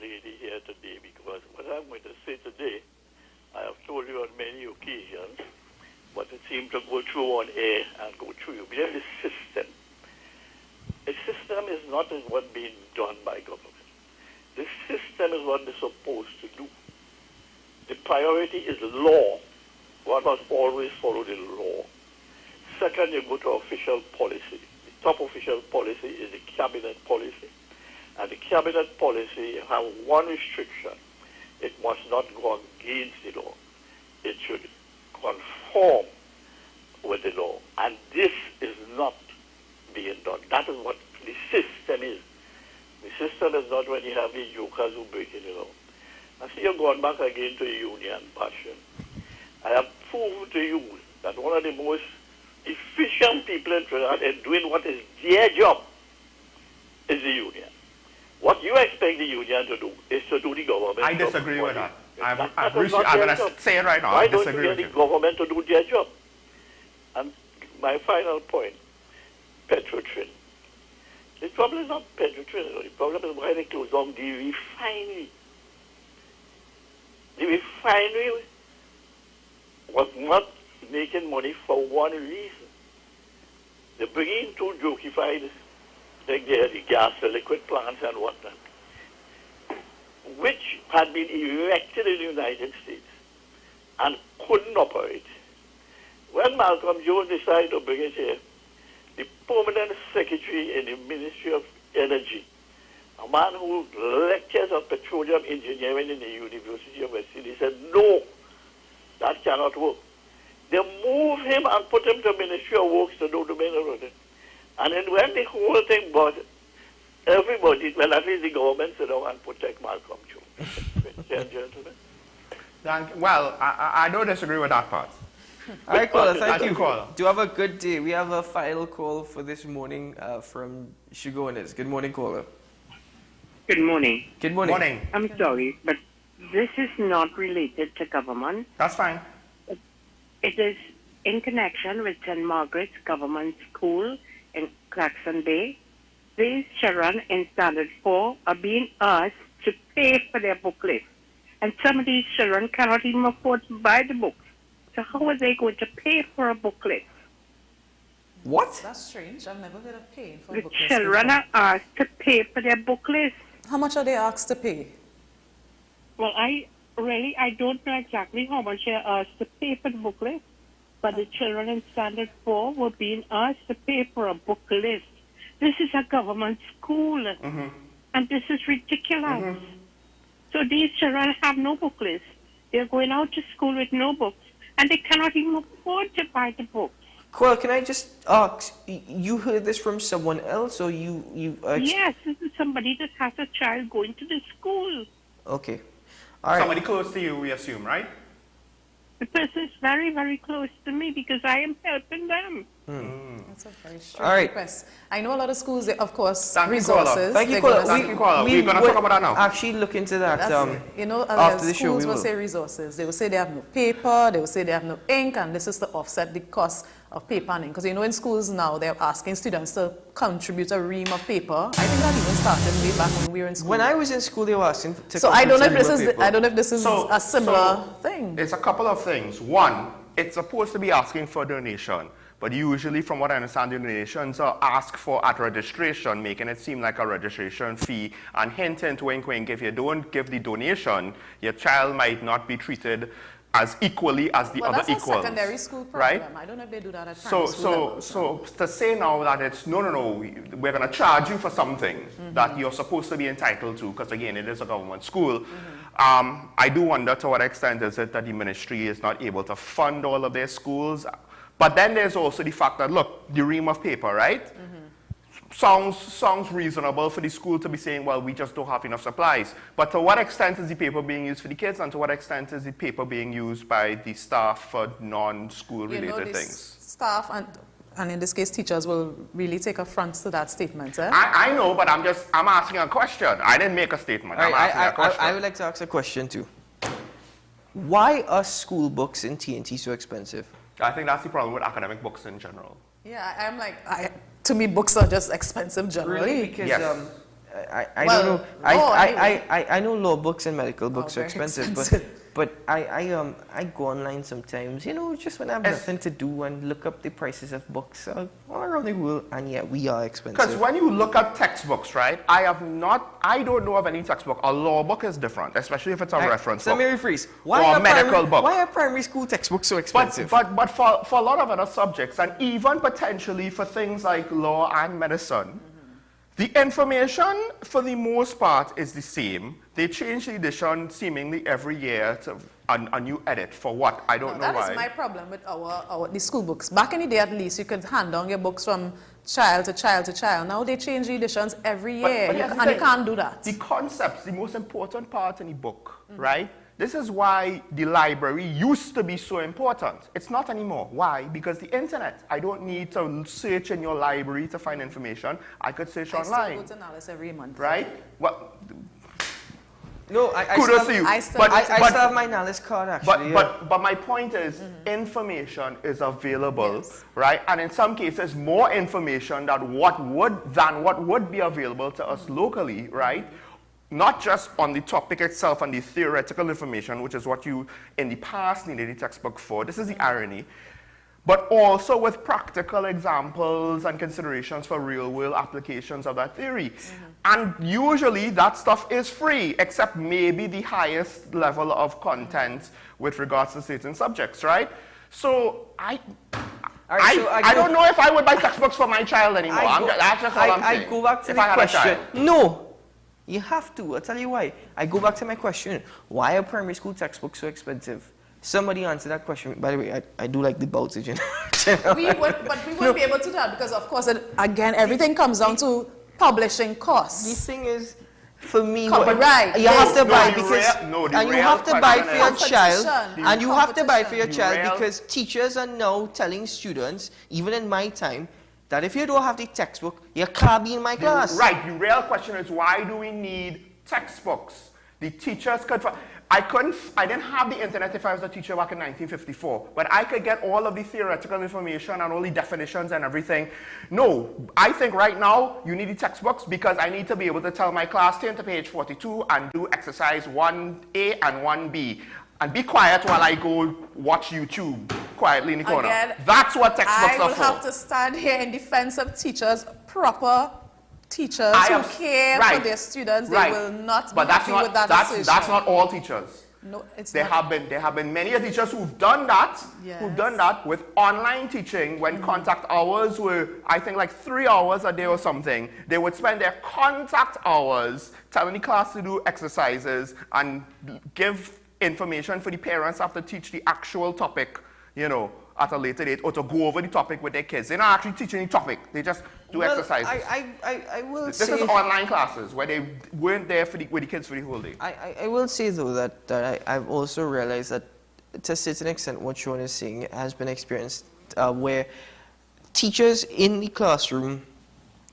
S4: lady here today because what I'm going to say today, I have told you on many occasions, but it seems to go through on air and go through you. We have the system. The system is not what being done by government. The system is what they're supposed to do. The priority is law. One must always follow the law. Second, you go to official policy. The top official policy is the cabinet policy. And the cabinet policy has one restriction. It must not go against the law. It should conform with the law. And this is not being done. That is what the system is. The system is not when you have these jokers who break the law. I see you're going back again to the union passion. I have proved to you that one of the most efficient people in Trinidad in doing what is their job is the union. What you expect the union to do is to do the government.
S1: I disagree with that. I'm going
S4: to
S1: to say it right now.
S4: Why
S1: I
S4: don't
S1: disagree
S4: you
S1: with
S4: get
S1: you.
S4: the government to do their job? And my final point, Petrotrin. The problem is not Petrotrin. The problem is why they close down the refinery. The refinery was not making money for one reason. They're bringing two jokified, like the gas, the liquid plants and whatnot, which had been erected in the United States and couldn't operate. When Malcolm Jones decided to bring it here, the permanent secretary in the Ministry of Energy, a man who lectures on petroleum engineering in the University of West Sydney, said, no, that cannot work. They moved him and put him to Ministry of Works to do the main of it. And then when the whole thing brought everybody, well, at least the government sit down and protect Malcolm Jones. Gentlemen.
S1: Well, I don't disagree with that part.
S2: All right, caller, thank
S1: Thank
S2: you.
S1: you, caller.
S2: Do have a good day. We have a final call for this morning from Shogunas. Good morning, caller.
S8: Good morning.
S2: Good morning.
S1: Morning.
S8: I'm sorry, but this is not related to government.
S1: That's fine.
S8: It is in connection with St. Margaret's Government School in Claxon Bay. These children in Standard 4 are being asked to pay for their booklet. And some of these children cannot even afford to buy the books. So how are they going to pay for a booklet?
S2: What?
S5: That's strange. I've never heard of paying for
S8: The
S5: booklets
S8: children
S5: before.
S8: are asked to pay for their booklets.
S5: How much are they asked to pay?
S8: Well, I don't know exactly how much they're asked to pay for the booklet, but the children in Standard 4 were being asked to pay for a book list. This is a government school, and this is ridiculous. So these children have no book list. They're going out to school with no books, and they cannot even afford to buy the books.
S2: Well, can I just ask, you heard this from someone else, or you
S8: Yes, this is somebody that has a child going to the school.
S2: Okay. All right.
S1: Somebody close to you, we assume, right?
S8: The person is very, very close to me because I am helping them.
S5: That's a very strange
S2: All right.
S5: request. I know a lot of schools, they, of course,
S1: Thank you, caller.
S5: resources.
S2: Thank you,
S5: they're
S2: caller.
S5: gonna say-
S1: We're going to talk about that now.
S2: Actually look into that
S5: You know,
S2: after the show.
S5: schools
S2: We
S5: will
S2: will.
S5: say resources. They will say they have no paper, they will say they have no ink, and this is to offset the cost of paper and ink. Because you know, in schools now, they're asking students to contribute a ream of paper. I think that even started way back when we were in school.
S2: When I was in school, they were asking to
S5: So I don't know if
S2: contribute
S5: this is,
S2: paper.
S5: I don't know if this is a similar thing.
S1: It's a couple of things. One, it's supposed to be asking for donation, but usually, from what I understand, the donations are asked for at registration, making it seem like a registration fee. And hint, hint, wink, wink, if you don't give the donation, your child might not be treated as equally as the other
S5: that's
S1: equals.
S5: a secondary school problem.
S1: Right?
S5: I don't know if they do that at primary school level.
S1: So to say now that it's, no, we're going to charge you for something that you're supposed to be entitled to, because again, it is a government school, I do wonder to what extent is it that the ministry is not able to fund all of their schools. But then there's also the fact that, look, the ream of paper, right? sounds reasonable for the school to be saying, well, we just don't have enough supplies. But to what extent is the paper being used for the kids, and to what extent is the paper being used by the staff for non-school related things?
S5: Staff and in this case teachers will really take affront to that statement. Eh?
S1: I know, but I'm asking a question. I didn't make a statement. I'm asking a question.
S2: I would like to ask a question too. Why are school books in TNT so expensive?
S1: I think that's the problem with academic books in general.
S5: Yeah, I'm like, to me, books are just expensive generally.
S2: Really? Because
S1: yes.
S2: I don't know. I know law books and medical books are expensive, but I go online sometimes, you know, just when I have nothing to do and look up the prices of books all around the world, and yeah, we are expensive.
S1: Because when you look at textbooks, right, I don't know of any textbook. A law book is different, especially if it's a reference book.
S2: Let me rephrase.
S1: Or a medical book.
S2: Why are primary school textbooks so expensive?
S1: But for a lot of other subjects, and even potentially for things like law and medicine, the information, for the most part, is the same. They change the edition seemingly every year to a new edit. For what? I don't know why.
S5: That is my problem with the school books. Back in the day, at least, you could hand down your books from child to child to child. Now they change the editions every year, and you can't do that.
S1: The concepts, the most important part in the book, right? This is why the library used to be so important. It's not anymore. Why? Because the internet. I don't need to search in your library to find information. I could search online.
S5: I still go to Nallis every month.
S1: Right? Well,
S2: no, I still have my Nallis card actually.
S1: But my point is, information is available, right? And in some cases, more information than what would be available to us locally, right? Not just on the topic itself and the theoretical information, which is what you in the past needed the textbook for. This is the irony. But also with practical examples and considerations for real-world applications of that theory. And usually that stuff is free, except maybe the highest level of content with regards to certain subjects, right? So I don't know if I would buy textbooks for my child anymore. That's just all I'm saying.
S2: I go back to the question. No. You have to. I'll tell you why. I go back to my question. Why are primary school textbooks so expensive? Somebody answer that question. By the way, I do like the voltage in general.
S5: But we won't be able to do that because, of course, again, everything comes down to publishing costs.
S2: The thing is, for me,
S5: copyright.
S2: You have to buy and you have to buy for your child, and you have to buy for your child because teachers are now telling students, even in my time, that if you don't have the textbook, you can't be in my class.
S1: Right. The real question is, why do we need textbooks? The teachers could... I didn't have the internet if I was a teacher back in 1954, but I could get all of the theoretical information and all the definitions and everything. No, I think right now you need the textbooks because I need to be able to tell my class, turn to page 42 and do exercise 1A and 1B. And be quiet while I go watch YouTube quietly in the corner. Again, that's what textbooks are for.
S5: I will have to stand here in defense of teachers, proper teachers who care for their students. They will not be happy with that assertion.
S1: That's not all teachers.
S5: No, it's
S1: there
S5: not.
S1: There have been many teachers who've done that, with online teaching when contact hours were, I think, like 3 hours a day or something. They would spend their contact hours telling the class to do exercises and give information for the parents have to teach the actual topic, you know, at a later date, or to go over the topic with their kids. They're not actually teaching the topic. They just do exercises.
S2: I will
S1: this
S2: say...
S1: This is online classes where they weren't there with the kids for the whole day.
S2: I will say, though, that I've also realized that, to a certain extent, what Sean is saying has been experienced, where teachers in the classroom,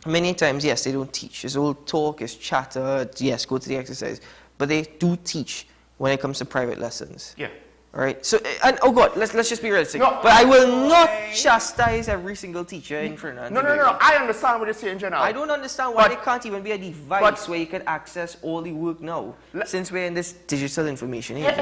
S2: many times, yes, they don't teach. It's all talk, it's chatter, yes, go to the exercise. But they do teach when it comes to private lessons.
S1: Yeah.
S2: All right. So, and oh God, let's just be realistic. No, but I will not chastise every single teacher in Trinidad.
S1: No. I understand what you're saying, Janelle.
S2: I don't understand why there can't even be a device where you can access all the work now, since we're in this digital information age.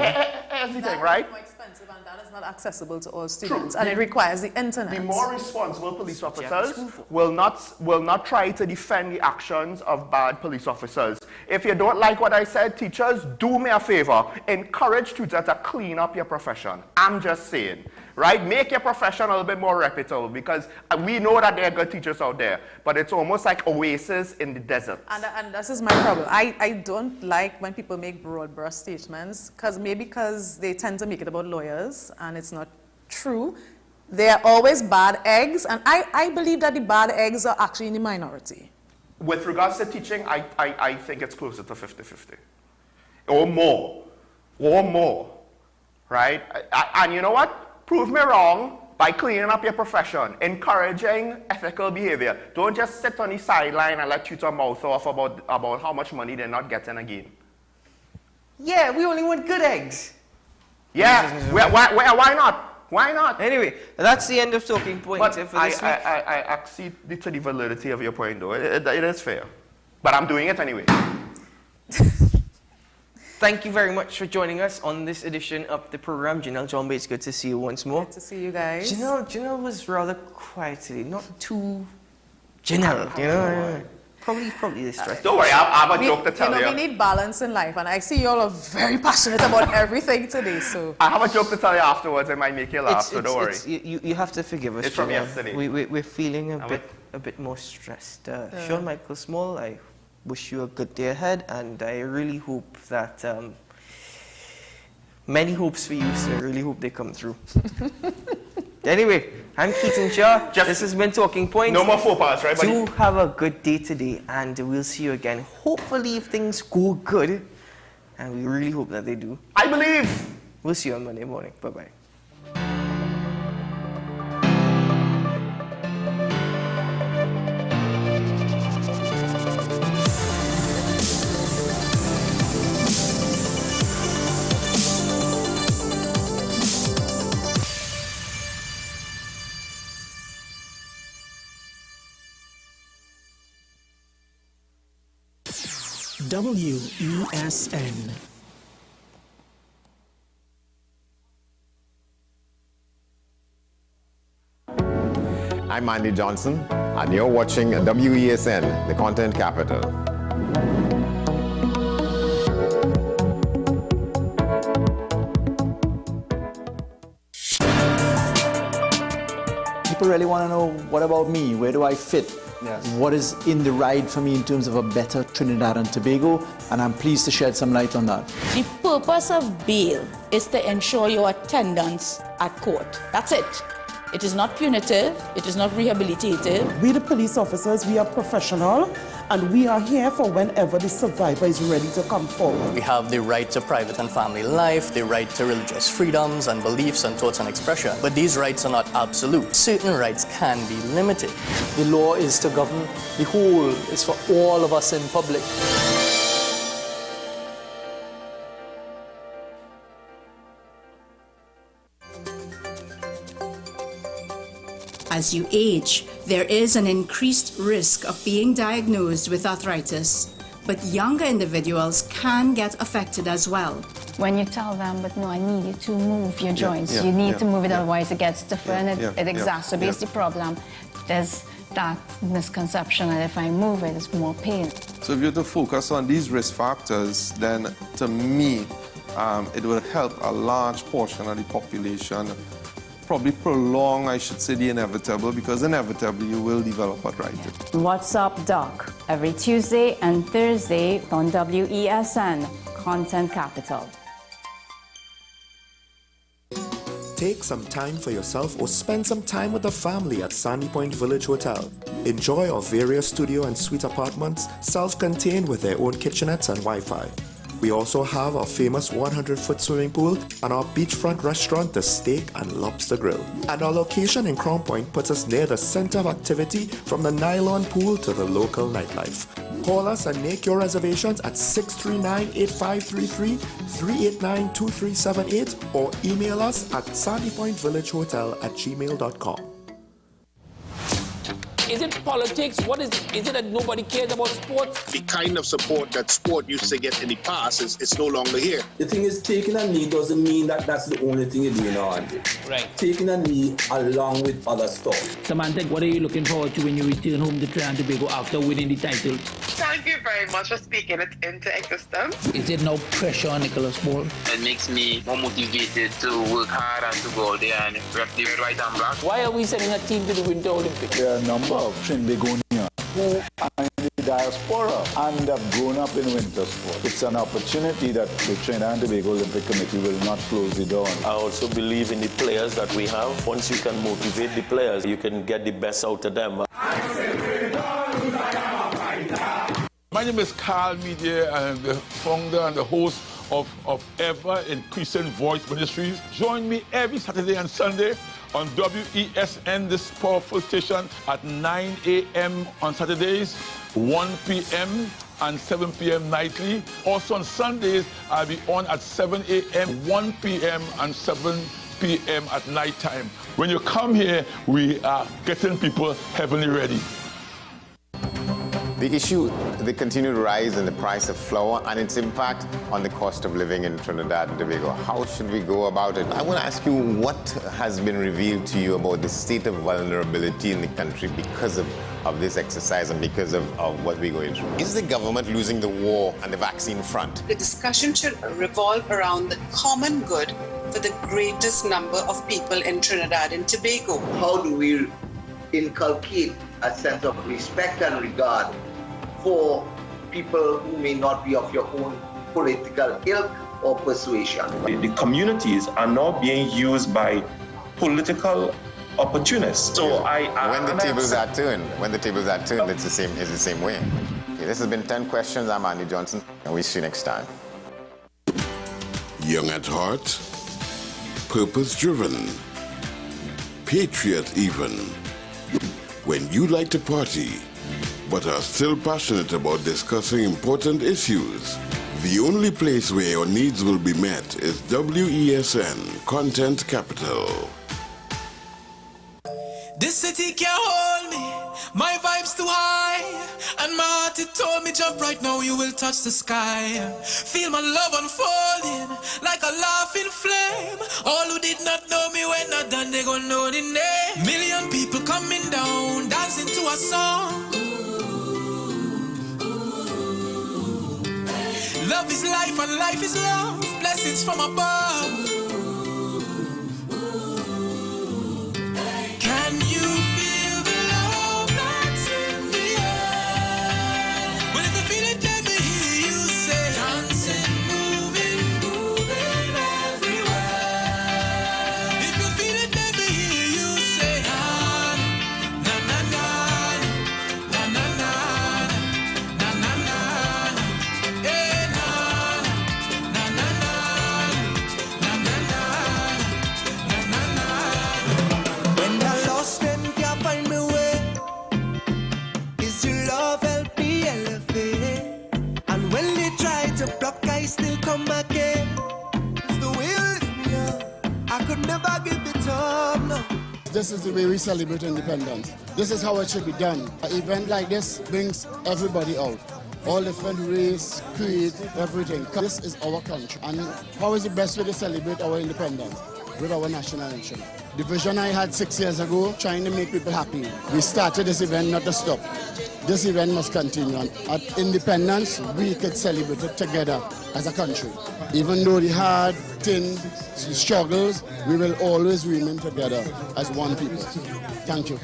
S1: Everything, right?
S5: More expensive, and that is not accessible to all students, and it requires the internet.
S1: The more responsible police officers will not try to defend the actions of bad police officers. If you don't like what I said, teachers, do me a favor. Encourage tutors to clean up your profession. I'm just saying, right? Make your profession a little bit more reputable because we know that there are good teachers out there, but it's almost like oasis in the desert.
S5: And this is my problem. I don't like when people make broad brush statements because they tend to make it about lawyers and it's not true. there are always bad eggs, and I believe that the bad eggs are actually in the minority.
S1: With regards to teaching, I think it's closer to 50-50. Or more. Right? And you know what? Prove me wrong by cleaning up your profession, encouraging ethical behavior. Don't just sit on the sideline and let tutor mouth off about how much money they're not getting again.
S2: Yeah, we only want good eggs.
S1: Yeah, why not? Why not?
S2: Anyway, that's the end of talking point
S1: But
S2: for this week.
S1: I accede to the validity of your point, though. It is fair. But I'm doing it anyway.
S2: Thank you very much for joining us on this edition of the program. Janelle John, it's good to see you once more.
S5: Good to see you guys.
S2: Janelle was rather quiet today, not too Janelle, you know. Probably this stress.
S1: Don't worry, I have a joke to tell you.
S5: We need balance in life, and I see you all are very passionate about everything today. So
S1: I have a joke to tell you afterwards. It might make you laugh, so don't worry.
S2: You have to forgive us.
S1: It's from yesterday.
S2: We're feeling a bit more stressed. Sean Michael Small, I wish you a good day ahead, and I really hope that many hopes for you, so I really hope they come through. Anyway, I'm Keaton Shaw. This has been Talking Point.
S1: No more faux pas, right, buddy?
S2: Do have a good day today, and we'll see you again. Hopefully, if things go good, and we really hope that they do.
S1: I believe.
S2: We'll see you on Monday morning. Bye-bye.
S9: WESN.
S13: I'm Andy Johnson, and you're watching WESN, the content capital.
S11: People really want to know, what about me? Where do I fit?
S12: Yes.
S11: What is in the ride for me in terms of a better Trinidad and Tobago? And I'm pleased to shed some light on that.
S23: The purpose of bail is to ensure your attendance at court. That's it. It is not punitive. It is not rehabilitative.
S24: We, the police officers, we are professional, and we are here for whenever the survivor is ready to come forward.
S25: We have the right to private and family life, the right to religious freedoms and beliefs and thoughts and expression. But these rights are not absolute. Certain rights can be limited.
S11: The law is to govern the whole. It's for all of us in public.
S26: As you age, there is an increased risk of being diagnosed with arthritis, but younger individuals can get affected as well.
S10: When you tell them, but no, I need you to move your joints, you need to move it, otherwise it gets stiffer and it exacerbates the problem. There's that misconception that if I move it, it's more pain.
S27: So if you're to focus on these risk factors, then to me, it will help a large portion of the population, probably prolong, I should say, the inevitable, because inevitably you will develop arthritis.
S10: What's Up Doc, every Tuesday and Thursday on WESN, Content Capital.
S17: Take some time for yourself or spend some time with the family at Sandy Point Village Hotel. Enjoy our various studio and suite apartments, self-contained with their own kitchenettes and Wi-Fi. We also have our famous 100-foot swimming pool and our beachfront restaurant, the Steak and Lobster Grill. And our location in Crown Point puts us near the center of activity, from the nylon pool to the local nightlife. Call us and make your reservations at 639-8533, 389-2378, or email us at sandypointvillagehotel@gmail.com.
S28: Is it politics? What is it? Is it that nobody cares about sports?
S29: The kind of support that sport used to get in the past is no longer here.
S30: The thing is, taking a knee doesn't mean that that's the only thing you're doing on it.
S28: Right.
S30: Taking a knee along with other stuff.
S28: Samantha, what are you looking forward to when you return home to Trinidad and Tobago after winning the title?
S31: Thank you very much for speaking it into existence.
S28: Is there no pressure on Nicholas Ball?
S31: It makes me more motivated to work hard and to go out there and rep the red, white and black.
S28: Why are we sending a team to the Winter Olympics?
S30: There are a number of Trinbagonians who are in the
S12: diaspora and have grown up in winter sport. It's an opportunity that the Trinidad and Tobago Olympic Committee will not close the door on.
S3: I also believe in the players that we have. Once you can motivate the players, you can get the best out of them.
S6: My name is Carl Media. I am the founder and the host of Ever Increasing Voice Ministries. Join me every Saturday and Sunday on WESN, this powerful station, at 9 a.m. on Saturdays, 1 p.m. and 7 p.m. nightly. Also on Sundays, I'll be on at 7 a.m., 1 p.m. and 7 p.m. at night time. When you come here, we are getting people heavenly ready.
S13: The issue, the continued rise in the price of flour and its impact on the cost of living in Trinidad and Tobago. How should we go about it? I want to ask you, what has been revealed to you about the state of vulnerability in the country because of this exercise and because of what we're going through? Is the government losing the war on the vaccine front?
S9: The discussion should revolve around the common good for the greatest number of people in Trinidad and Tobago.
S14: How do we inculcate a sense of respect and regard for people who may not be of your own political ilk or persuasion?
S15: The communities are now being used by political opportunists. So
S13: when the tables are turned, it's the same way. Okay, this has been 10 Questions. I'm Andy Johnson, and we'll see you next time.
S16: Young at heart, purpose-driven, patriot even. When you like to party, but are still passionate about discussing important issues, the only place where your needs will be met is WESN Content Capital.
S18: This city can't hold me, my vibe's too high, and my heart it told me jump right now, you will touch the sky. Feel my love unfolding like a laughing flame. All who did not know me when not done, they gon' know the name. Million people coming down, dancing to a song. Love is life and life is love, blessings from above. Can you feel the love that's in the air? Well, if you feel it, let me hear you say, dancing, moving everywhere. If you feel it, let me hear you say, na na na na na na na na na na.
S19: Still come again. It's the way you lift me up. I could never give it up, no.
S20: This is the way we celebrate independence. This is how it should be done. An event like this brings everybody out. All different race, creed, everything. This is our country. And how is the best way to celebrate our independence? With our national anthem. The vision I had 6 years ago, trying to make people happy. We started this event not to stop. This event must continue. At independence, we could celebrate it together as a country. Even though the hard things, struggles, we will always remain together as one people. Thank you.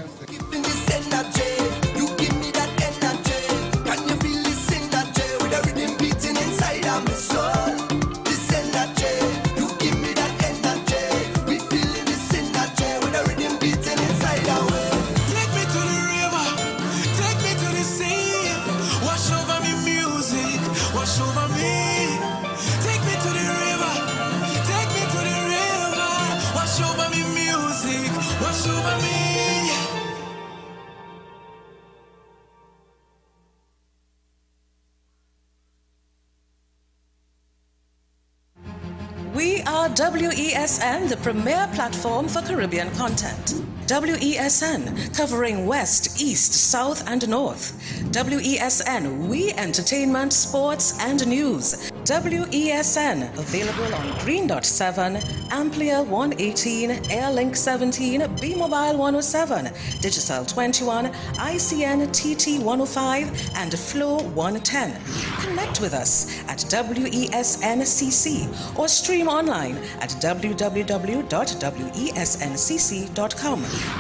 S21: We are WESN, the premier platform for Caribbean content. WESN, covering West, East, South, and North. WESN, we entertainment, sports, and news. WESN, available on Greendot 7, Amplia 118, Airlink 17, Bmobile 107, Digicel 21, ICNTT 105, and Flow 110. Connect with us at WESNCC or stream online at www.wesncc.com.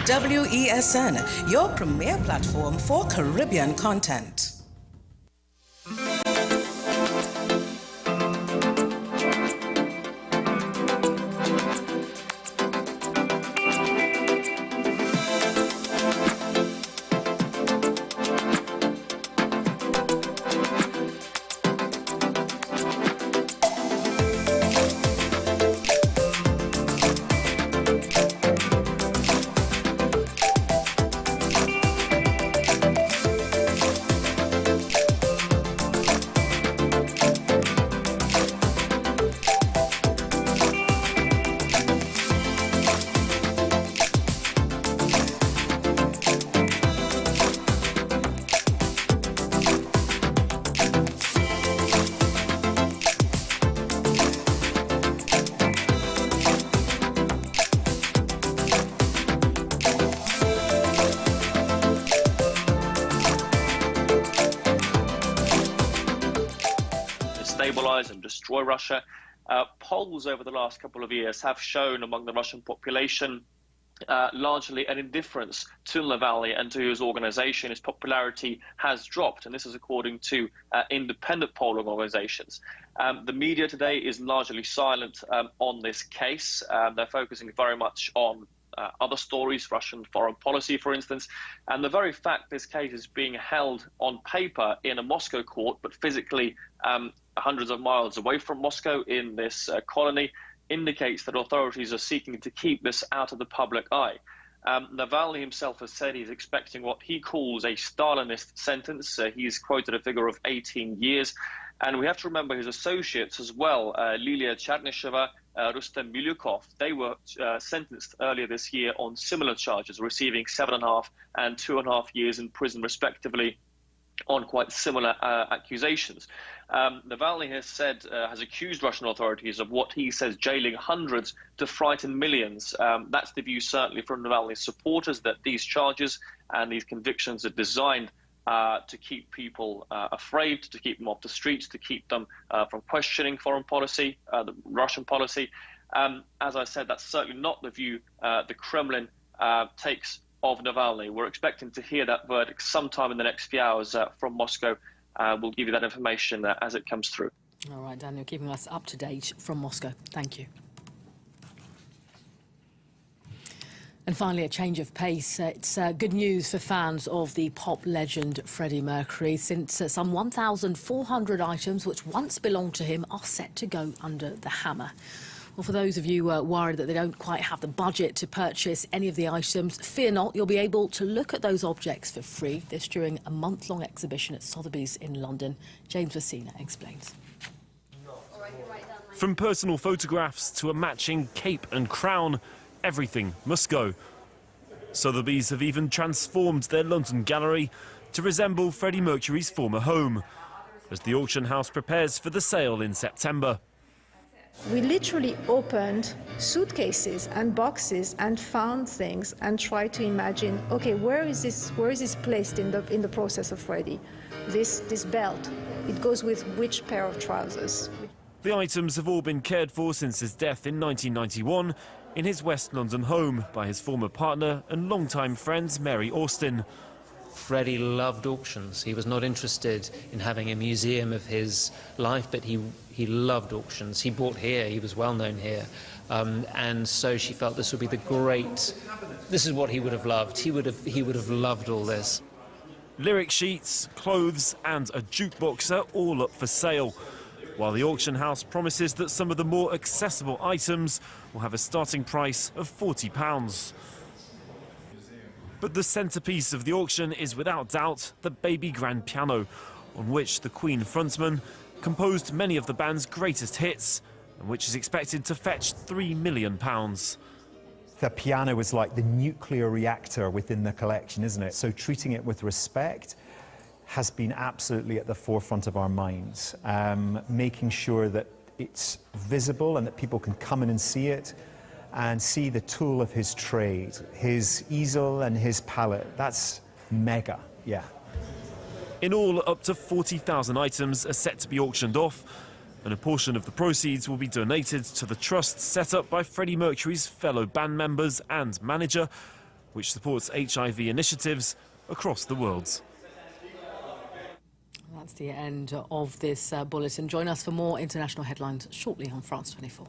S21: WESN, your premier platform for Caribbean content.
S1: destabilize and destroy Russia. Polls over the last couple of years have shown among the Russian population largely an indifference to Navalny and to his organization. His popularity has dropped, and this is according to independent polling organizations. The media today is largely silent on this case. They're focusing very much on other stories, Russian foreign policy, for instance. And the very fact this case is being held on paper in a Moscow court, but physically hundreds of miles away from Moscow in this colony, indicates that authorities are seeking to keep this out of the public eye. Navalny himself has said he's expecting what he calls a Stalinist sentence. He's quoted a figure of 18 years. And we have to remember his associates as well, Lilia Chernysheva, Rustem Milyukov. They were sentenced earlier this year on similar charges, receiving 7.5 and 2.5 years in prison, respectively, on quite similar accusations. Navalny has accused Russian authorities of what he says jailing hundreds to frighten millions. That's the view certainly from Navalny's supporters, that these charges and these convictions are designed to keep people afraid, to keep them off the streets, to keep them from questioning foreign policy, the Russian policy. As I said, that's certainly not the view the Kremlin takes of Navalny. We're expecting to hear that verdict sometime in the next few hours from Moscow. We'll give you that information as it comes through.
S2: All right, Daniel, keeping us up to date from Moscow. Thank you. And finally, a change of pace. It's good news for fans of the pop legend Freddie Mercury, since some 1,400 items which once belonged to him are set to go under the hammer. Well, for those of you worried that they don't quite have the budget to purchase any of the items, fear not, you'll be able to look at those objects for free. This during a month-long exhibition at Sotheby's in London. James Vecina explains.
S4: From personal photographs to a matching cape and crown, everything must go. Sotheby's have even transformed their London gallery to resemble Freddie Mercury's former home, as the auction house prepares for the sale in September.
S5: We literally opened suitcases and boxes and found things and tried to imagine, okay, where is this placed in the process of Freddie? This belt, it goes with which pair of trousers?
S4: The items have all been cared for since his death in 1991 in his West London home by his former partner and longtime friend Mary Austin.
S7: Freddie loved auctions. He was not interested in having a museum of his life, but he loved auctions. He bought here, he was well known here, and so she felt this would be this is what he would have loved. He would have loved all this.
S4: Lyric sheets, clothes and a jukebox are all up for sale, while the auction house promises that some of the more accessible items will have a starting price of £40. But the centrepiece of the auction is without doubt the baby grand piano, on which the Queen frontman composed many of the band's greatest hits, and which is expected to fetch £3 million.
S8: The piano is like the nuclear reactor within the collection, isn't it? So treating it with respect has been absolutely at the forefront of our minds, making sure that it's visible and that people can come in and see it, and see the tool of his trade, his easel and his palette. That's mega, yeah.
S4: In all, up to 40,000 items are set to be auctioned off, and a portion of the proceeds will be donated to the trust set up by Freddie Mercury's fellow band members and manager, which supports HIV initiatives across the world.
S2: That's the end of this bulletin. Join us for more international headlines shortly on France 24.